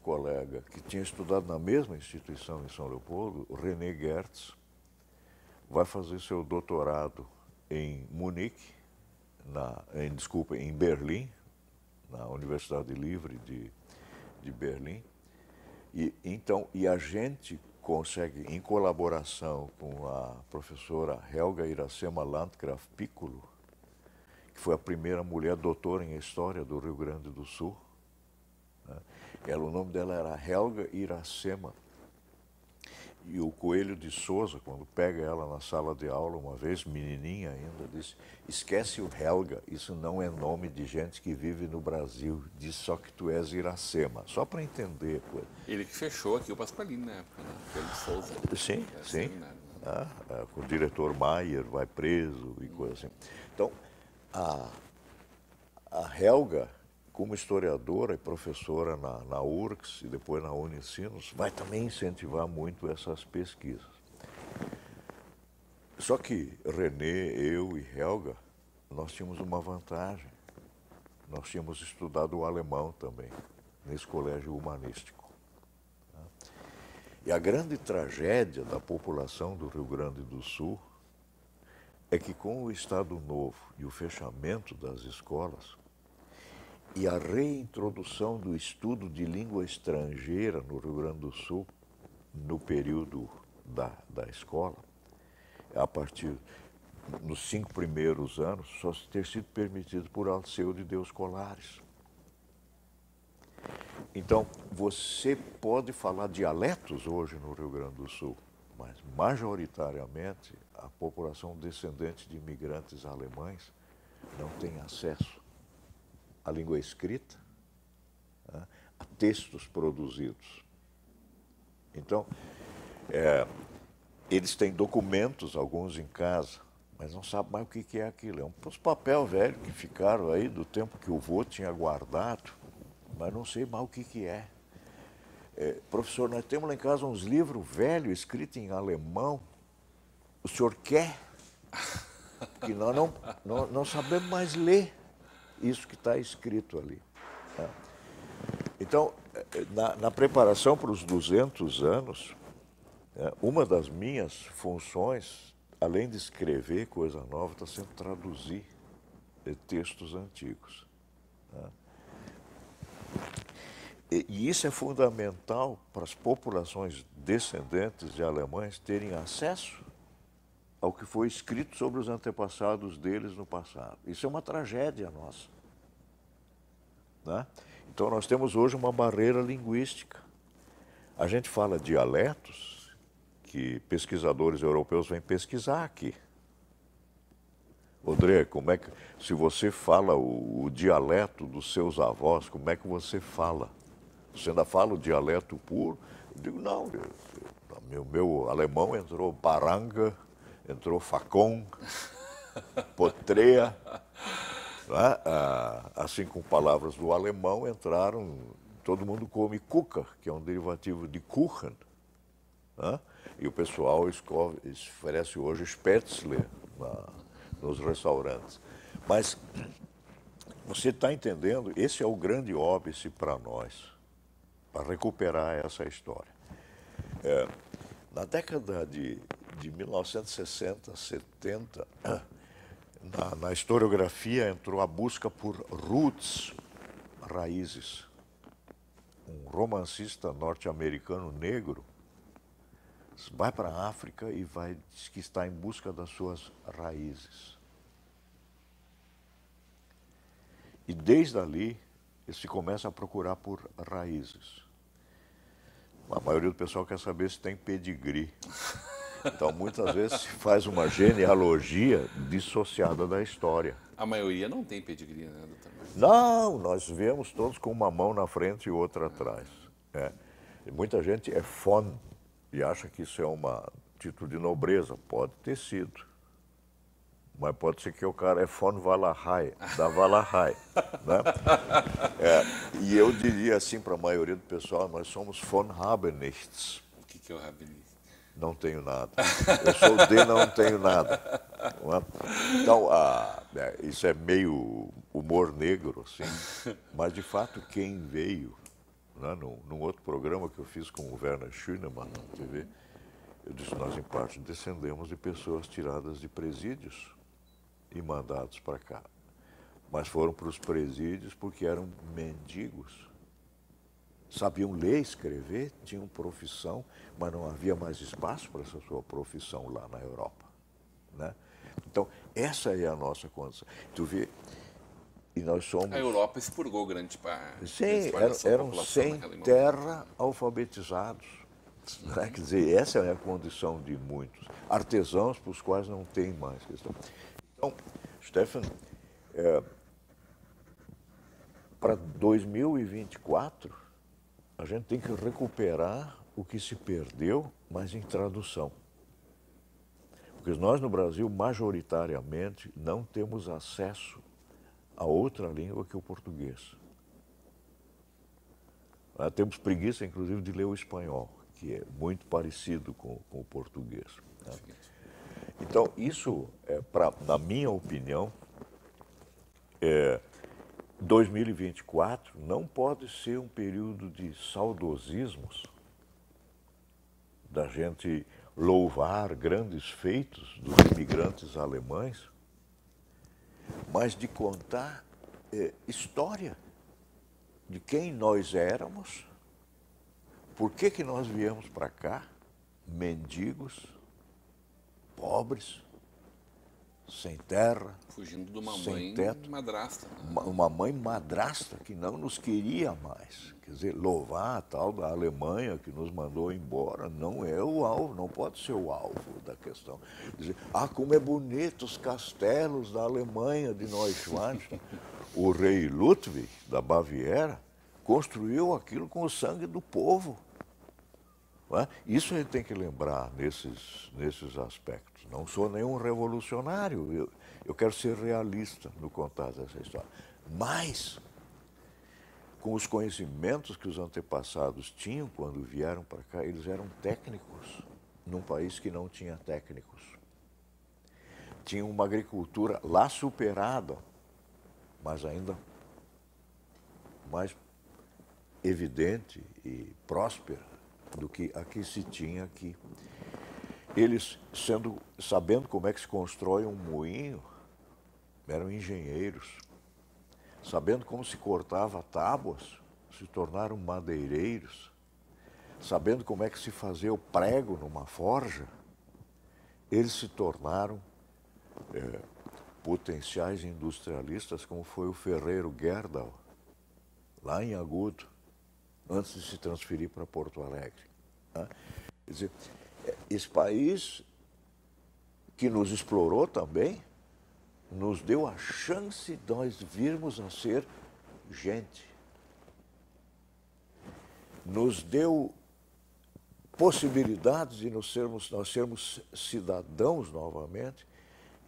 colega que tinha estudado na mesma instituição em São Leopoldo, o René Gertz, vai fazer seu doutorado em Munique, em Berlim, na Universidade Livre de Berlim. E a gente consegue, em colaboração com a professora Helga Iracema Landgraf Piccolo, que foi a primeira mulher doutora em História do Rio Grande do Sul. Né? O nome dela era Helga Iracema. E o Coelho de Souza, quando pega ela na sala de aula, uma vez, menininha ainda, disse: esquece o Helga, isso não é nome de gente que vive no Brasil, diz só que tu és Iracema, só para entender. Coisa. Ele que fechou aqui o Pasqualino na época, né? Coelho de Souza. Sim, sim. O diretor Maier vai preso e coisa assim. Então, a Helga, como historiadora e professora na URGS e depois na Unicinos, vai também incentivar muito essas pesquisas. Só que René, eu e Helga, nós tínhamos uma vantagem. Nós tínhamos estudado o alemão também, nesse colégio humanístico. E a grande tragédia da população do Rio Grande do Sul é que com o Estado Novo e o fechamento das escolas, e a reintrodução do estudo de língua estrangeira no Rio Grande do Sul, no período da escola, a partir nos 5 primeiros anos, só ter sido permitido por Alceu de Deus Colares. Então, você pode falar dialetos hoje no Rio Grande do Sul, mas majoritariamente a população descendente de imigrantes alemães não tem acesso à língua escrita, né, a textos produzidos. Então, eles têm documentos, alguns em casa, mas não sabem mais o que é aquilo. É uns papel velho que ficaram aí do tempo que o vô tinha guardado, mas não sei mais o que é. Professor, nós temos lá em casa uns livros velhos escritos em alemão. O senhor quer? Que nós não sabemos mais ler isso que está escrito ali. Né? Então, na preparação para os 200 anos, uma das minhas funções, além de escrever coisa nova, está sendo traduzir textos antigos. Né? E isso é fundamental para as populações descendentes de alemães terem acesso ao que foi escrito sobre os antepassados deles no passado. Isso é uma tragédia nossa. Né? Então, nós temos hoje uma barreira linguística. A gente fala dialetos que pesquisadores europeus vêm pesquisar aqui. André, como é que, se você fala o dialeto dos seus avós, como é que você fala? Você ainda fala o dialeto puro? Eu digo, não, meu alemão entrou baranga, entrou facão, potreia, né? Assim como palavras do alemão entraram, todo mundo come kuka, que é um derivativo de Kuchen, né? E o pessoal oferece hoje Spätzle nos restaurantes. Mas você está entendendo, esse é o grande óbice para nós, para recuperar essa história. Na década de 1960, 70, na historiografia entrou a busca por roots, raízes. Um romancista norte-americano negro vai para a África e diz que está em busca das suas raízes. E desde ali, ele se começa a procurar por raízes. A maioria do pessoal quer saber se tem pedigree. Então, muitas vezes, se faz uma genealogia dissociada da história. A maioria não tem pedigree, né, doutor? Não, nós vemos todos com uma mão na frente e outra atrás. E muita gente é von e acha que isso é um título de nobreza. Pode ter sido. mas pode ser que o cara é von Walachei, da Walachei. Né? E eu diria assim para a maioria do pessoal, nós somos von Habenichts. O que é o Rabinista? Não tenho nada. Eu sou de não tenho nada. Não é? Então, isso é meio humor negro, assim. Mas, de fato, quem veio, né, num outro programa que eu fiz com o Werner Schünemann na TV, eu disse, nós, em parte, descendemos de pessoas tiradas de presídios e mandados para cá. Mas foram para os presídios porque eram mendigos. Sabiam ler, escrever, tinham profissão, mas não havia mais espaço para essa sua profissão lá na Europa. Né? Então, essa é a nossa condição. Tu vê, e nós somos... A Europa expurgou grande parte. Sim, eram sem terra alfabetizados. Né? Quer dizer, essa é a condição de muitos. Artesãos para os quais não tem mais questão. Então, Stefan, para 2024... a gente tem que recuperar o que se perdeu, mas em tradução. Porque nós, no Brasil, majoritariamente, não temos acesso a outra língua que o português. Temos preguiça, inclusive, de ler o espanhol, que é muito parecido com o português. Né? Então, isso, na minha opinião, 2024 não pode ser um período de saudosismos, da gente louvar grandes feitos dos imigrantes alemães, mas de contar história de quem nós éramos, por que nós viemos para cá, mendigos, pobres, sem terra, fugindo de uma sem mãe teto, madrasta. Né? Uma mãe madrasta que não nos queria mais. Quer dizer, louvar a tal da Alemanha que nos mandou embora não é o alvo, não pode ser o alvo da questão. Dizer, como é bonito os castelos da Alemanha de Neuschwanstein. O rei Ludwig, da Baviera, construiu aquilo com o sangue do povo. Isso a gente tem que lembrar nesses aspectos. Não sou nenhum revolucionário, eu quero ser realista no contar dessa história. Mas, com os conhecimentos que os antepassados tinham quando vieram para cá, eles eram técnicos num país que não tinha técnicos. Tinha uma agricultura lá superada, mas ainda mais evidente e próspera do que aqui se tinha aqui. Eles, sabendo como é que se constrói um moinho, eram engenheiros. Sabendo como se cortava tábuas, se tornaram madeireiros. Sabendo como é que se fazia o prego numa forja, eles se tornaram potenciais industrialistas, como foi o ferreiro Gerdau, lá em Agudo, antes de se transferir para Porto Alegre. Né? Quer dizer, esse país que nos explorou também, nos deu a chance de nós virmos a ser gente. Nos deu possibilidades de nós sermos cidadãos novamente,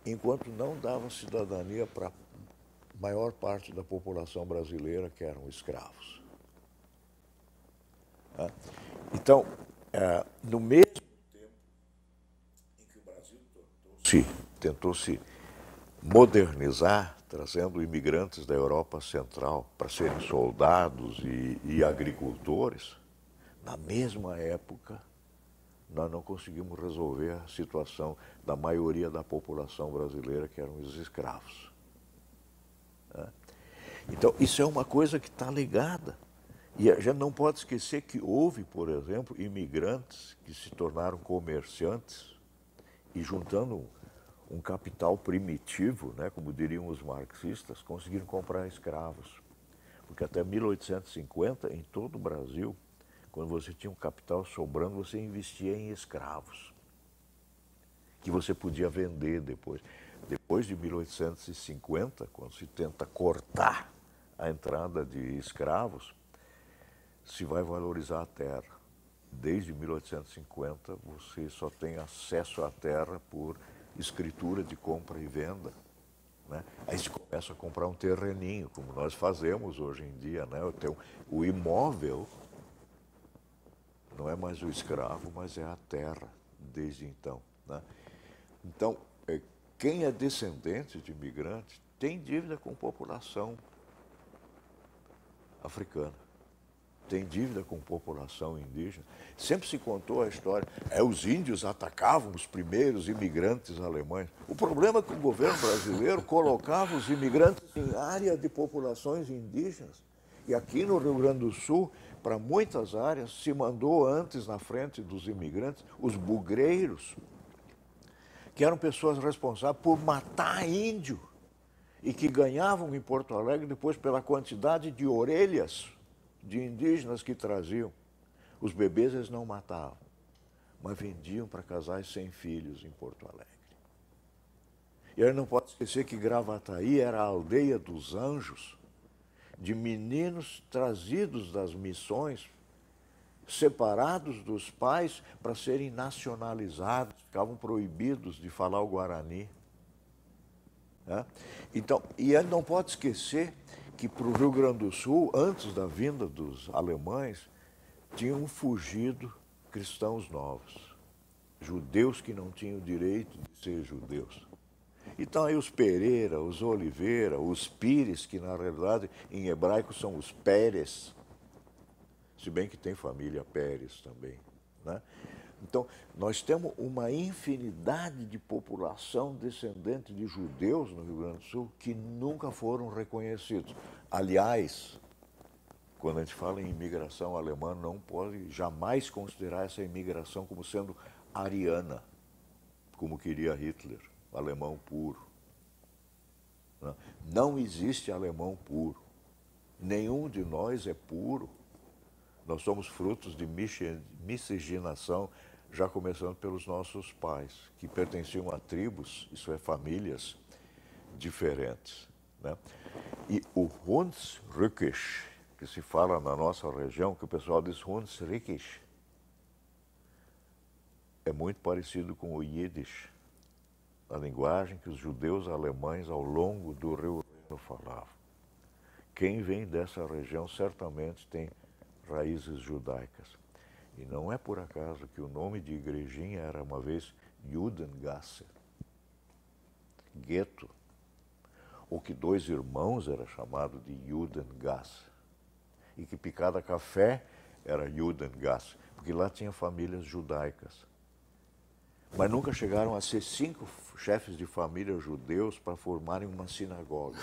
enquanto não dava cidadania para a maior parte da população brasileira, que eram escravos. Então, no mesmo tempo em que o Brasil tentou se modernizar, trazendo imigrantes da Europa Central para serem soldados e agricultores, na mesma época, nós não conseguimos resolver a situação da maioria da população brasileira, que eram os escravos. Então, isso é uma coisa que está ligada. E a gente não pode esquecer que houve, por exemplo, imigrantes que se tornaram comerciantes e, juntando um capital primitivo, né, como diriam os marxistas, conseguiram comprar escravos. Porque até 1850, em todo o Brasil, quando você tinha um capital sobrando, você investia em escravos, que você podia vender depois. Depois de 1850, quando se tenta cortar a entrada de escravos, se vai valorizar a terra. Desde 1850, você só tem acesso à terra por escritura de compra e venda. Né? Aí se começa a comprar um terreninho, como nós fazemos hoje em dia. Né? O imóvel não é mais o escravo, mas é a terra, desde então. Né? Então, quem é descendente de imigrantes tem dívida com a população africana, tem dívida com a população indígena. Sempre se contou a história, os índios atacavam os primeiros imigrantes alemães. O problema é que o governo brasileiro colocava os imigrantes em área de populações indígenas. E aqui no Rio Grande do Sul, para muitas áreas, se mandou antes na frente dos imigrantes os bugreiros, que eram pessoas responsáveis por matar índio e que ganhavam em Porto Alegre depois pela quantidade de orelhas de indígenas que traziam. Os bebês eles não matavam, mas vendiam para casais sem filhos em Porto Alegre. E aí não pode esquecer que Gravataí era a aldeia dos anjos, de meninos trazidos das missões, separados dos pais para serem nacionalizados, ficavam proibidos de falar o Guarani. Né? Então, e ele não pode esquecer que para o Rio Grande do Sul, antes da vinda dos alemães, tinham fugido cristãos novos, judeus que não tinham o direito de ser judeus. Então aí os Pereira, os Oliveira, os Pires, que na realidade em hebraico são os Pérez, se bem que tem família Pérez também. Né? Então, nós temos uma infinidade de população descendente de judeus no Rio Grande do Sul que nunca foram reconhecidos. Aliás, quando a gente fala em imigração alemã, não pode jamais considerar essa imigração como sendo ariana, como queria Hitler, alemão puro. Não existe alemão puro. Nenhum de nós é puro. Nós somos frutos de miscigenação, já começando pelos nossos pais, que pertenciam a tribos, isso é, famílias diferentes. Né? E o Hunsrückisch, que se fala na nossa região, que o pessoal diz Hunsrückisch, é muito parecido com o Yiddish, a linguagem que os judeus alemães ao longo do Rio Reno falavam. Quem vem dessa região certamente tem raízes judaicas. E não é por acaso que o nome de igrejinha era uma vez Judengasse, gueto, ou que dois irmãos era chamado de Judengasse, e que Picada Café era Judengasse, porque lá tinha famílias judaicas. Mas nunca chegaram a ser 5 chefes de família judeus para formarem uma sinagoga.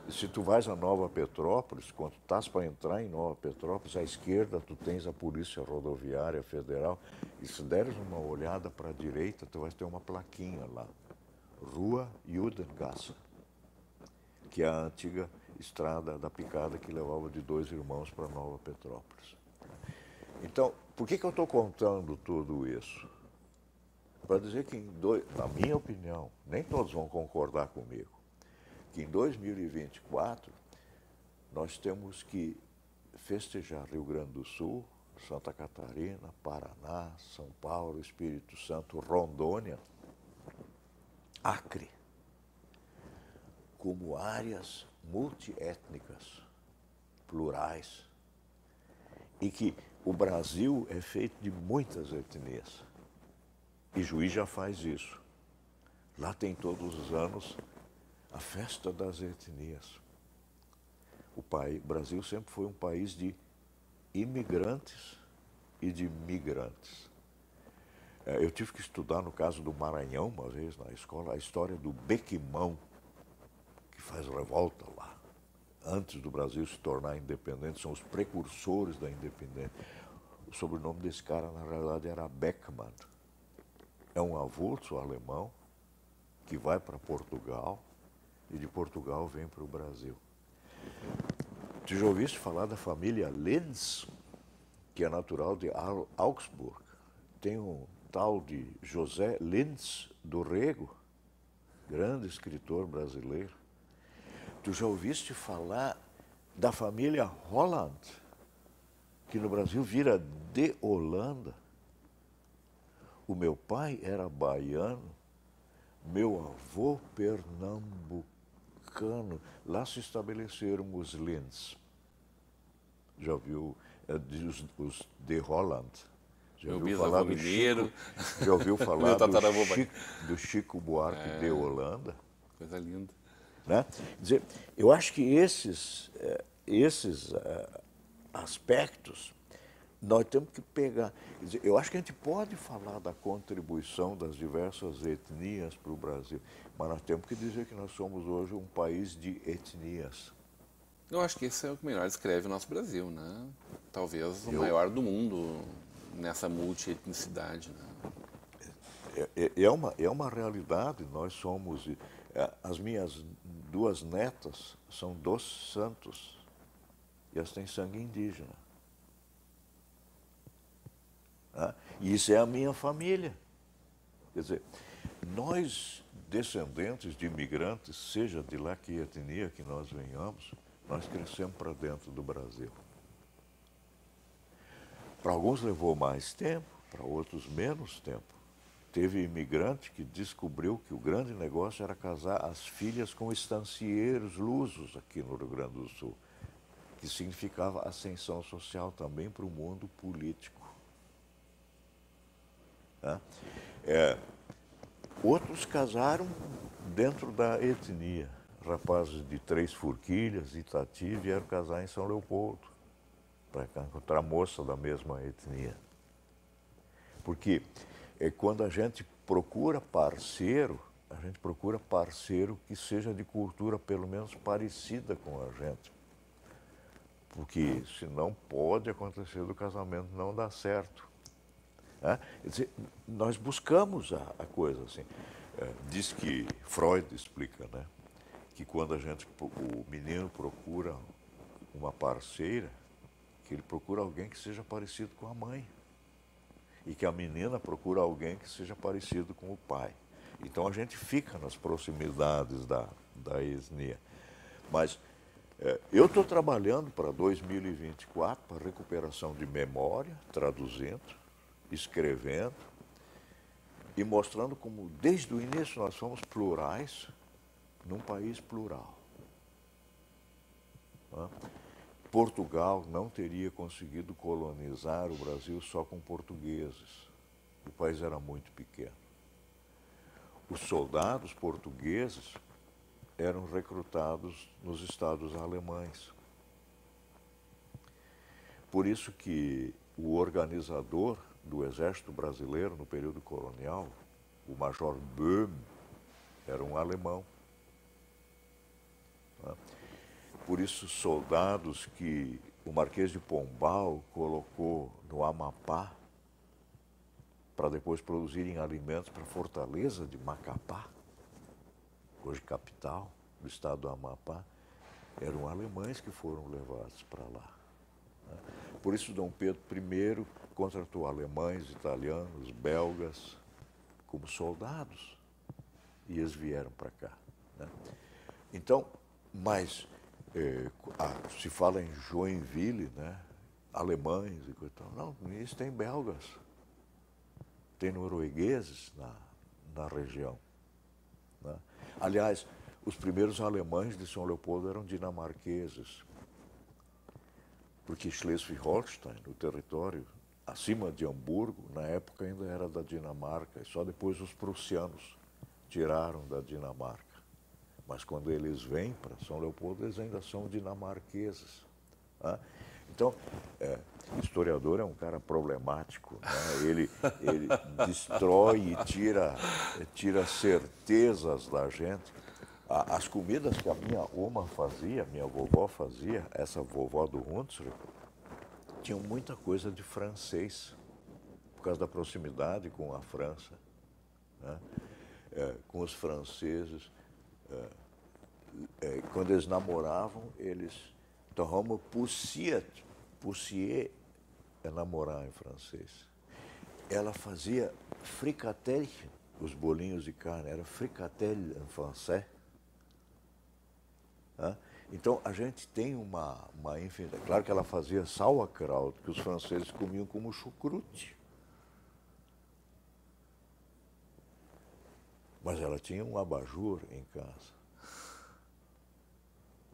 E se tu vais a Nova Petrópolis, quando tu estás para entrar em Nova Petrópolis, à esquerda tu tens a Polícia Rodoviária Federal, e se deres uma olhada para a direita, tu vais ter uma plaquinha lá, Rua Judengasse, que é a antiga estrada da Picada que levava de Dois Irmãos para Nova Petrópolis. Então, por que eu estou contando tudo isso? Para dizer que, na minha opinião, nem todos vão concordar comigo, que em 2024 nós temos que festejar Rio Grande do Sul, Santa Catarina, Paraná, São Paulo, Espírito Santo, Rondônia, Acre, como áreas multiétnicas, plurais, e que o Brasil é feito de muitas etnias. E Juiz já faz isso. Lá tem todos os anos a festa das etnias. O Brasil sempre foi um país de imigrantes e de migrantes. Eu tive que estudar, no caso do Maranhão, uma vez na escola, a história do Bequimão, que faz revolta lá. Antes do Brasil se tornar independente, são os precursores da independência. O sobrenome desse cara, na realidade, era Beckmann. É um avulso alemão que vai para Portugal e de Portugal vem para o Brasil. Tu já ouviste falar da família Lenz, que é natural de Augsburg? Tem um tal de José Lenz do Rego, grande escritor brasileiro. Tu já ouviste falar da família Holland, que no Brasil vira de Holanda? o meu pai era baiano, meu avô pernambucano. Lá se estabeleceram os Linds. Já viu os de Holland? Já Meu ouviu bisavô falar do mineiro. Chico? Já ouviu falar Meu tataravô do Chico Buarque de Holanda? Coisa linda. Né? Quer dizer, eu acho que esses aspectos nós temos que pegar. Quer dizer, eu acho que a gente pode falar da contribuição das diversas etnias para o Brasil, mas nós temos que dizer que nós somos hoje um país de etnias. Eu acho que esse é o que melhor descreve o nosso Brasil, né? Talvez o maior do mundo nessa multietnicidade, né? É uma realidade. Nós somos. As minhas duas netas são dos Santos e elas têm sangue indígena. E isso é a minha família. Quer dizer, nós, descendentes de imigrantes, seja de lá que etnia que nós venhamos, nós crescemos para dentro do Brasil. Para alguns levou mais tempo, para outros menos tempo. Teve imigrante que descobriu que o grande negócio era casar as filhas com estancieiros lusos aqui no Rio Grande do Sul, que significava ascensão social também para o mundo político. Outros casaram dentro da etnia. Rapazes de Três Forquilhas, Itati, vieram casar em São Leopoldo, para encontrar moça da mesma etnia. Porque quando a gente procura parceiro que seja de cultura pelo menos parecida com a gente. Porque senão pode acontecer do casamento não dar certo. Quer dizer, nós buscamos a coisa assim. Diz que Freud explica, né, que quando o menino procura uma parceira, que ele procura alguém que seja parecido com a mãe. E que a menina procura alguém que seja parecido com o pai. Então a gente fica nas proximidades da etnia. Mas eu estou trabalhando para 2024, para recuperação de memória, traduzindo, escrevendo e mostrando como, desde o início, nós somos plurais num país plural. Portugal não teria conseguido colonizar o Brasil só com portugueses. O país era muito pequeno. Os soldados portugueses eram recrutados nos estados alemães. Por isso que o organizador do exército brasileiro no período colonial, o Major Böhm, era um alemão. Por isso, soldados que o Marquês de Pombal colocou no Amapá para depois produzirem alimentos para a fortaleza de Macapá, hoje capital do estado do Amapá, eram alemães que foram levados para lá. Por isso, Dom Pedro I contratou alemães, italianos, belgas como soldados e eles vieram para cá. Então, mas se fala em Joinville, né? Alemães e coisa tal. Não, isso tem belgas, tem noruegueses na região. Né? Aliás, os primeiros alemães de São Leopoldo eram dinamarqueses, porque Schleswig-Holstein, o território acima de Hamburgo, na época ainda era da Dinamarca, e só depois os prussianos tiraram da Dinamarca. Mas quando eles vêm para São Leopoldo, eles ainda são dinamarqueses. Né? Então, historiador é um cara problemático. Né? Ele destrói e tira certezas da gente. As comidas que a minha oma fazia, minha vovó fazia, essa vovó do Hunsrück, tinham muita coisa de francês, por causa da proximidade com a França, né? Com os franceses. Quando eles namoravam, eles... Então, vamos poussier é namorar em francês. Ela fazia fricadelle, os bolinhos de carne, era fricadelle em francês. Então, a gente tem uma infinidade. Claro que ela fazia sauerkraut, que os franceses comiam como chucrute. Mas ela tinha um abajur em casa,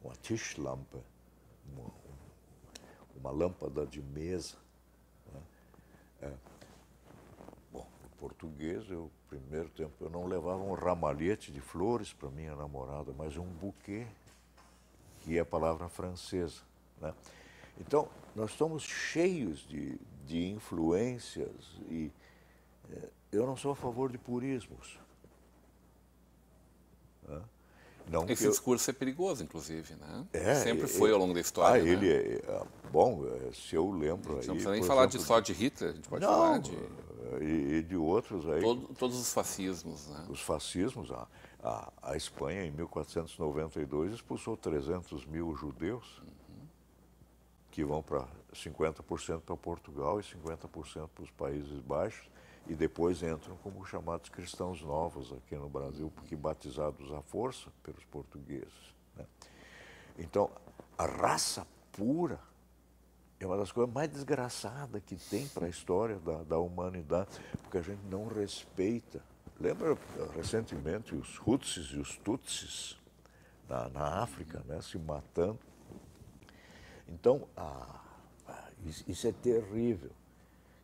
uma Tischlampe, uma lâmpada de mesa. Né? Bom, em português, eu, primeiro tempo, eu não levava um ramalhete de flores para minha namorada, mas um buquê, que é a palavra francesa. Né? Então, nós estamos cheios de influências e eu não sou a favor de purismos. Né? Não Esse discurso é perigoso, inclusive, né? É, sempre foi ao longo da história. Ele né? bom, se eu lembro aí... Não precisa nem falar só de Hitler, a gente pode falar de... E de outros aí. Todos os fascismos, né? Os fascismos, a Espanha, em 1492, expulsou 300 mil judeus, que vão para 50% para Portugal e 50% para os Países Baixos, e depois entram como chamados cristãos novos aqui no Brasil, porque batizados à força pelos portugueses. Né? Então, a raça pura é uma das coisas mais desgraçadas que tem para a história da humanidade, porque a gente não respeita. Lembra recentemente os Hutsis e os Tutsis na África, né, se matando? Então, isso é terrível.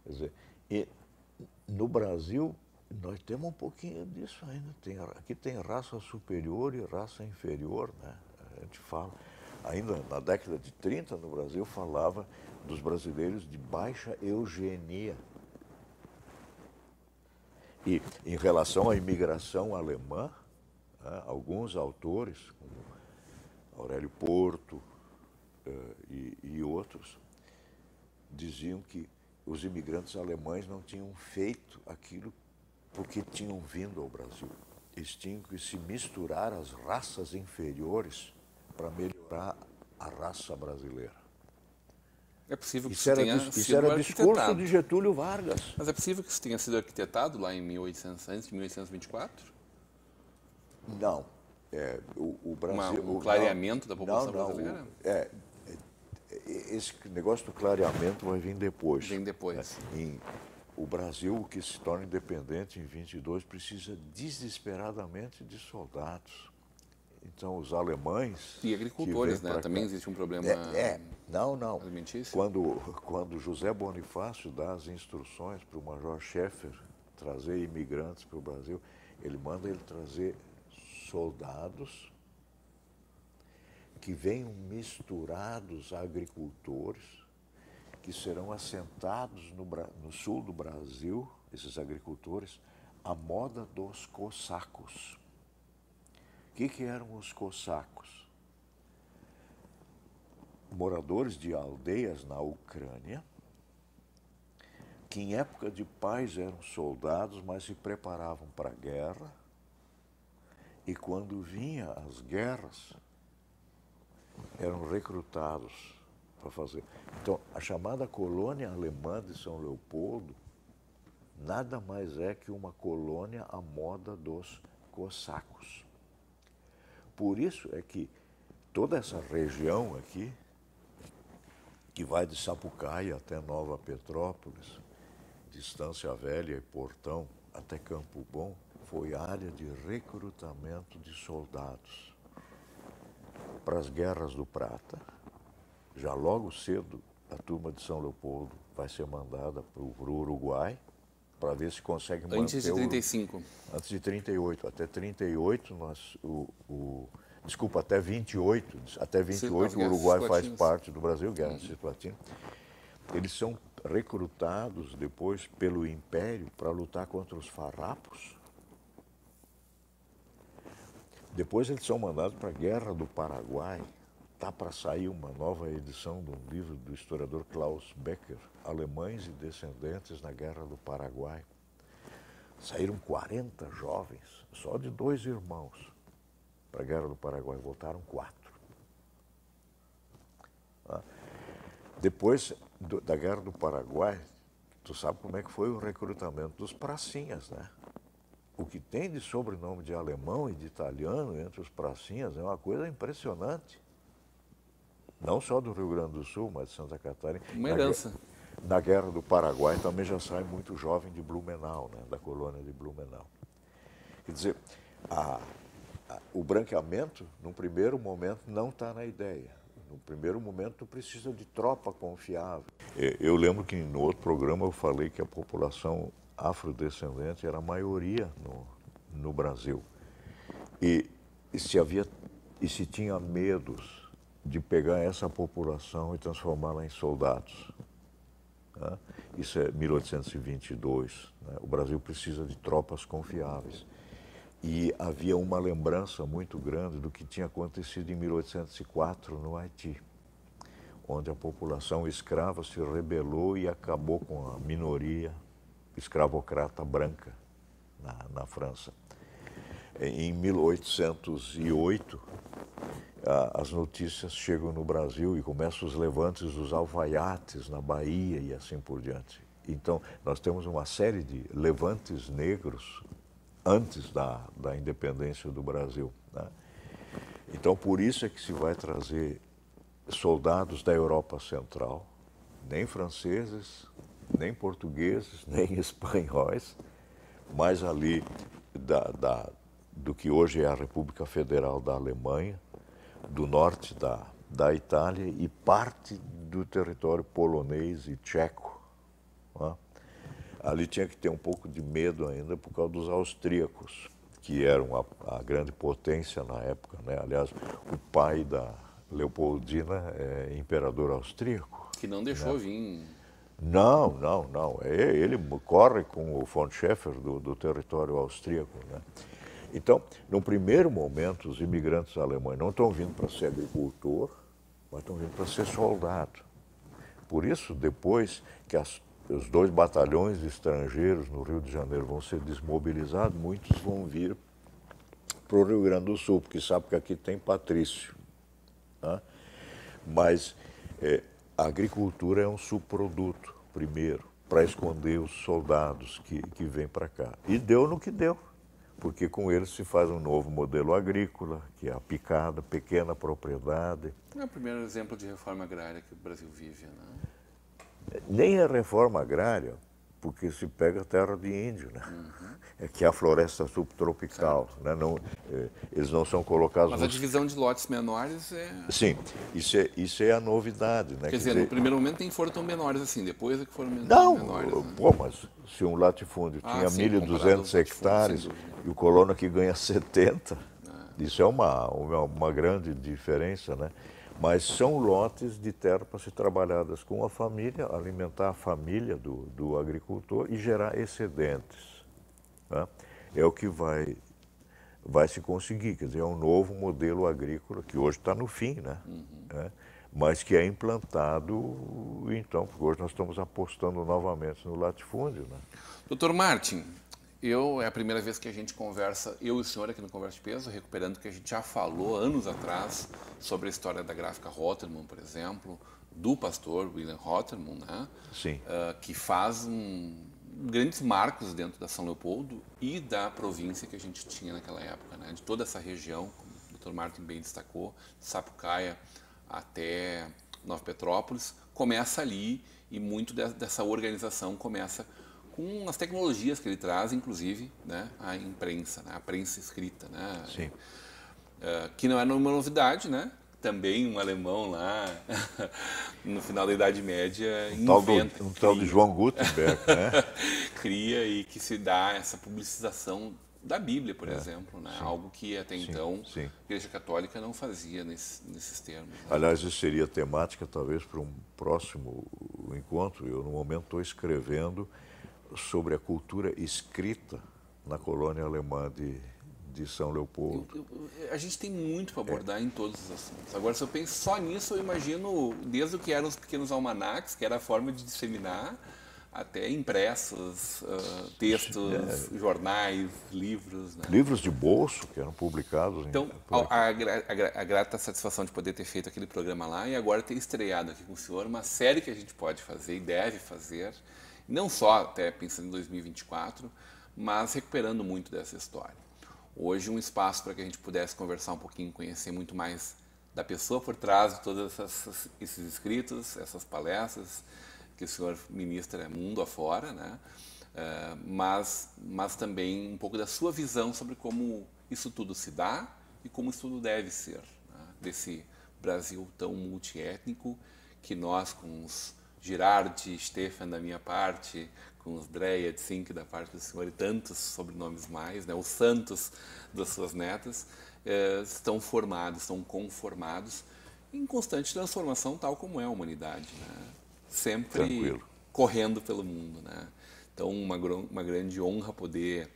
Quer dizer, no Brasil, nós temos um pouquinho disso ainda. Aqui tem raça superior e raça inferior, né? A gente fala. Ainda na década de 30, no Brasil, falava dos brasileiros de baixa eugenia. E em relação à imigração alemã, né, alguns autores, como Aurélio Porto e outros, diziam que os imigrantes alemães não tinham feito aquilo porque tinham vindo ao Brasil. Eles tinham que se misturar às raças inferiores para melhorar a raça brasileira. É possível que isso era discurso de Getúlio Vargas. Mas é possível que isso tenha sido arquitetado lá em 1800, antes de 1824? Não. O Brasil... Um clareamento da população brasileira? Esse negócio do clareamento vai vir depois. Vem depois. O Brasil, o que se torna independente em 22, precisa desesperadamente de soldados. Então, os alemães... E agricultores, né? Também existe um problema alimentício. Quando José Bonifácio dá as instruções para o Major Schaeffer trazer imigrantes para o Brasil, ele manda ele trazer soldados que venham misturados a agricultores, que serão assentados no sul do Brasil, esses agricultores, à moda dos cossacos. O que eram os cossacos? Moradores de aldeias na Ucrânia, que em época de paz eram soldados, mas se preparavam para a guerra, e quando vinha as guerras, eram recrutados para fazer. Então, a chamada colônia alemã de São Leopoldo nada mais é que uma colônia à moda dos cossacos. Por isso é que toda essa região aqui, que vai de Sapucaia até Nova Petrópolis, de Estância Velha e Portão até Campo Bom, foi área de recrutamento de soldados para as guerras do Prata. Já logo cedo, a turma de São Leopoldo vai ser mandada para o Uruguai para ver se consegue manter... Antes de 35. Antes de 38. Até 38, desculpa, até 28. Até 28 o Uruguai faz parte do Brasil, Guerra Cisplatina. Eles são recrutados depois pelo Império para lutar contra os farrapos. Depois eles são mandados para a Guerra do Paraguai. Está para sair uma nova edição de um livro do historiador Klaus Becker, Alemães e Descendentes na Guerra do Paraguai. Saíram 40 jovens, só de 2 irmãos, para a Guerra do Paraguai. Voltaram 4. Depois da Guerra do Paraguai, tu sabe como é que foi o recrutamento dos pracinhas, né? O que tem de sobrenome de alemão e de italiano entre os pracinhas é uma coisa impressionante. Não só do Rio Grande do Sul, mas de Santa Catarina. Uma herança. Na Guerra do Paraguai também já sai muito jovem de Blumenau, né, da colônia de Blumenau. Quer dizer, o branqueamento, num primeiro momento, não está na ideia. No primeiro momento, precisa de tropa confiável. Eu lembro que no outro programa eu falei que a população afrodescendente era a maioria no Brasil. E se tinha medos de pegar essa população e transformá-la em soldados. Né? Isso é 1822. Né? O Brasil precisa de tropas confiáveis. E havia uma lembrança muito grande do que tinha acontecido em 1804 no Haiti, onde a população escrava se rebelou e acabou com a minoria escravocrata branca na França. Em 1808, as notícias chegam no Brasil e começam os levantes dos alfaiates na Bahia e assim por diante. Então, nós temos uma série de levantes negros antes da independência do Brasil. Né? Então, por isso é que se vai trazer soldados da Europa Central, nem franceses, nem portugueses, nem espanhóis, mas ali do que hoje é a República Federal da Alemanha, do norte da Itália e parte do território polonês e tcheco. Né? Ali tinha que ter um pouco de medo ainda por causa dos austríacos, que eram a grande potência na época. Né? Aliás, o pai da Leopoldina é imperador austríaco. Que não deixou vir. Não. Ele corre com o von Schäfer do território austríaco. Né? Então, no primeiro momento, os imigrantes alemães não estão vindo para ser agricultor, mas estão vindo para ser soldado. Por isso, depois que os 2 batalhões estrangeiros no Rio de Janeiro vão ser desmobilizados, muitos vão vir para o Rio Grande do Sul, porque sabe que aqui tem patrício. Né? Mas a agricultura é um subproduto, primeiro, para esconder os soldados que vêm para cá. E deu no que deu, porque com eles se faz um novo modelo agrícola, que é a picada, pequena propriedade. É o primeiro exemplo de reforma agrária que o Brasil vive, né? Nem a reforma agrária, porque se pega terra de índio, né? É que é a floresta subtropical. Né? Eles não são colocados... Mas a divisão de lotes menores é... Sim, isso é a novidade. Né? Quer dizer, no primeiro momento nem foram tão menores assim, depois é que foram menores. Não, pô, mas se um latifúndio tinha 1.200 hectares e o colono aqui ganha 70, isso é uma grande diferença, né? Mas são lotes de terra para ser trabalhadas com a família, alimentar a família do agricultor e gerar excedentes. Né? É o que vai se conseguir, quer dizer, é um novo modelo agrícola que hoje está no fim, né? Mas que é implantado, então, porque hoje nós estamos apostando novamente no latifúndio. Né? Doutor Martin, é a primeira vez que a gente conversa, eu e o senhor aqui no Conversa de Peso, recuperando o que a gente já falou anos atrás sobre a história da gráfica Rotermann, por exemplo, do pastor William Rotermann, né? Sim. Que faz grandes marcos dentro da São Leopoldo e da província que a gente tinha naquela época, né? De toda essa região, como o Dr. Martin bem destacou, de Sapucaia até Nova Petrópolis, começa ali e muito dessa organização começa com as tecnologias que ele traz, inclusive, né, a imprensa, né, a prensa escrita, né? Sim. Que não é uma novidade, né? Também um alemão lá, no final da Idade Média, inventa. Um tal de João Gutenberg, né? Cria e que se dá essa publicização da Bíblia, por exemplo, né? Algo que até então a Igreja Católica não fazia nesses termos. Né? Aliás, isso seria temática talvez para um próximo encontro. Eu, no momento, estou escrevendo sobre a cultura escrita na colônia alemã de São Leopoldo. A gente tem muito para abordar em todos os assuntos. Agora, se eu penso só nisso, eu imagino desde o que eram os pequenos almanacs, que era a forma de disseminar, até impressos, textos, jornais, livros. Né? Livros de bolso que eram publicados. Então, a grata satisfação de poder ter feito aquele programa lá e agora ter estreado aqui com o senhor uma série que a gente pode fazer e deve fazer, não só até pensando em 2024, mas recuperando muito dessa história. Hoje, um espaço para que a gente pudesse conversar um pouquinho, conhecer muito mais da pessoa por trás de todos esses escritos, essas palestras que o senhor ministra mundo afora, né? mas também um pouco da sua visão sobre como isso tudo se dá e como isso tudo deve ser, né? Desse Brasil tão multiétnico que nós, com os Girardi, Stefan da minha parte, com os Breia, Tsink da parte do senhor e tantos sobrenomes mais, né? Os santos das suas netas, estão formados, estão conformados em constante transformação, tal como é a humanidade, né? Sempre Tranquilo. Correndo pelo mundo, né? Então, uma grande honra poder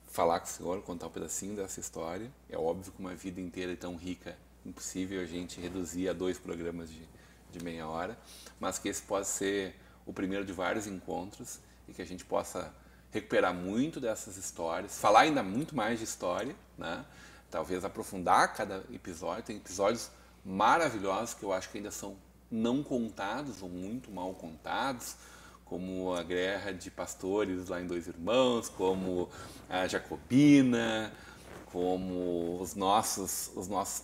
falar com o senhor, contar um pedacinho dessa história. É óbvio que uma vida inteira é tão rica, impossível a gente reduzir a 2 programas de meia hora, mas que esse pode ser o primeiro de vários encontros e que a gente possa recuperar muito dessas histórias, falar ainda muito mais de história, né? Talvez aprofundar cada episódio. Tem episódios maravilhosos que eu acho que ainda são não contados ou muito mal contados, como a Guerra de Pastores lá em Dois Irmãos, como a Jacobina, como os nossos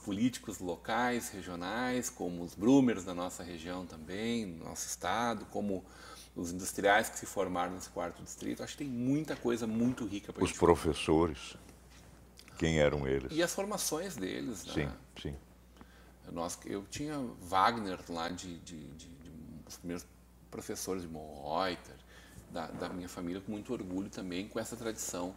políticos locais, regionais, como os Brumers da nossa região também, no nosso estado, como os industriais que se formaram nesse 4º distrito. Acho que tem muita coisa muito rica para Os professores, quem eram eles? E as formações deles, né? Sim, sim. Eu tinha Wagner lá os primeiros professores de Monreuter, da minha família, com muito orgulho também, com essa tradição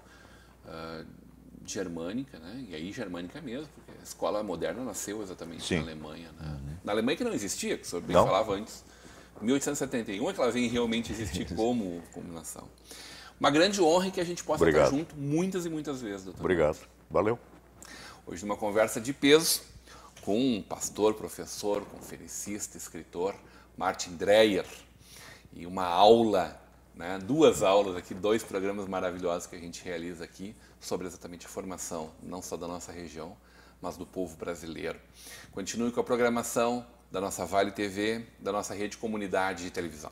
germânica, né? E aí germânica mesmo, porque a escola moderna nasceu exatamente na Alemanha, né? Na Alemanha que não existia, que o senhor bem falava antes. Em 1871 é que ela vem realmente existir como nação. Uma grande honra que a gente possa estar junto muitas e muitas vezes, doutor. Obrigado. Valeu. Hoje numa conversa de peso com um pastor, professor, conferencista, escritor, Martin Dreyer, e uma aula, né, 2 aulas aqui, 2 programas maravilhosos que a gente realiza aqui sobre exatamente a formação, não só da nossa região, mas do povo brasileiro. Continue com a programação da nossa Vale TV, da nossa rede comunidade de televisão.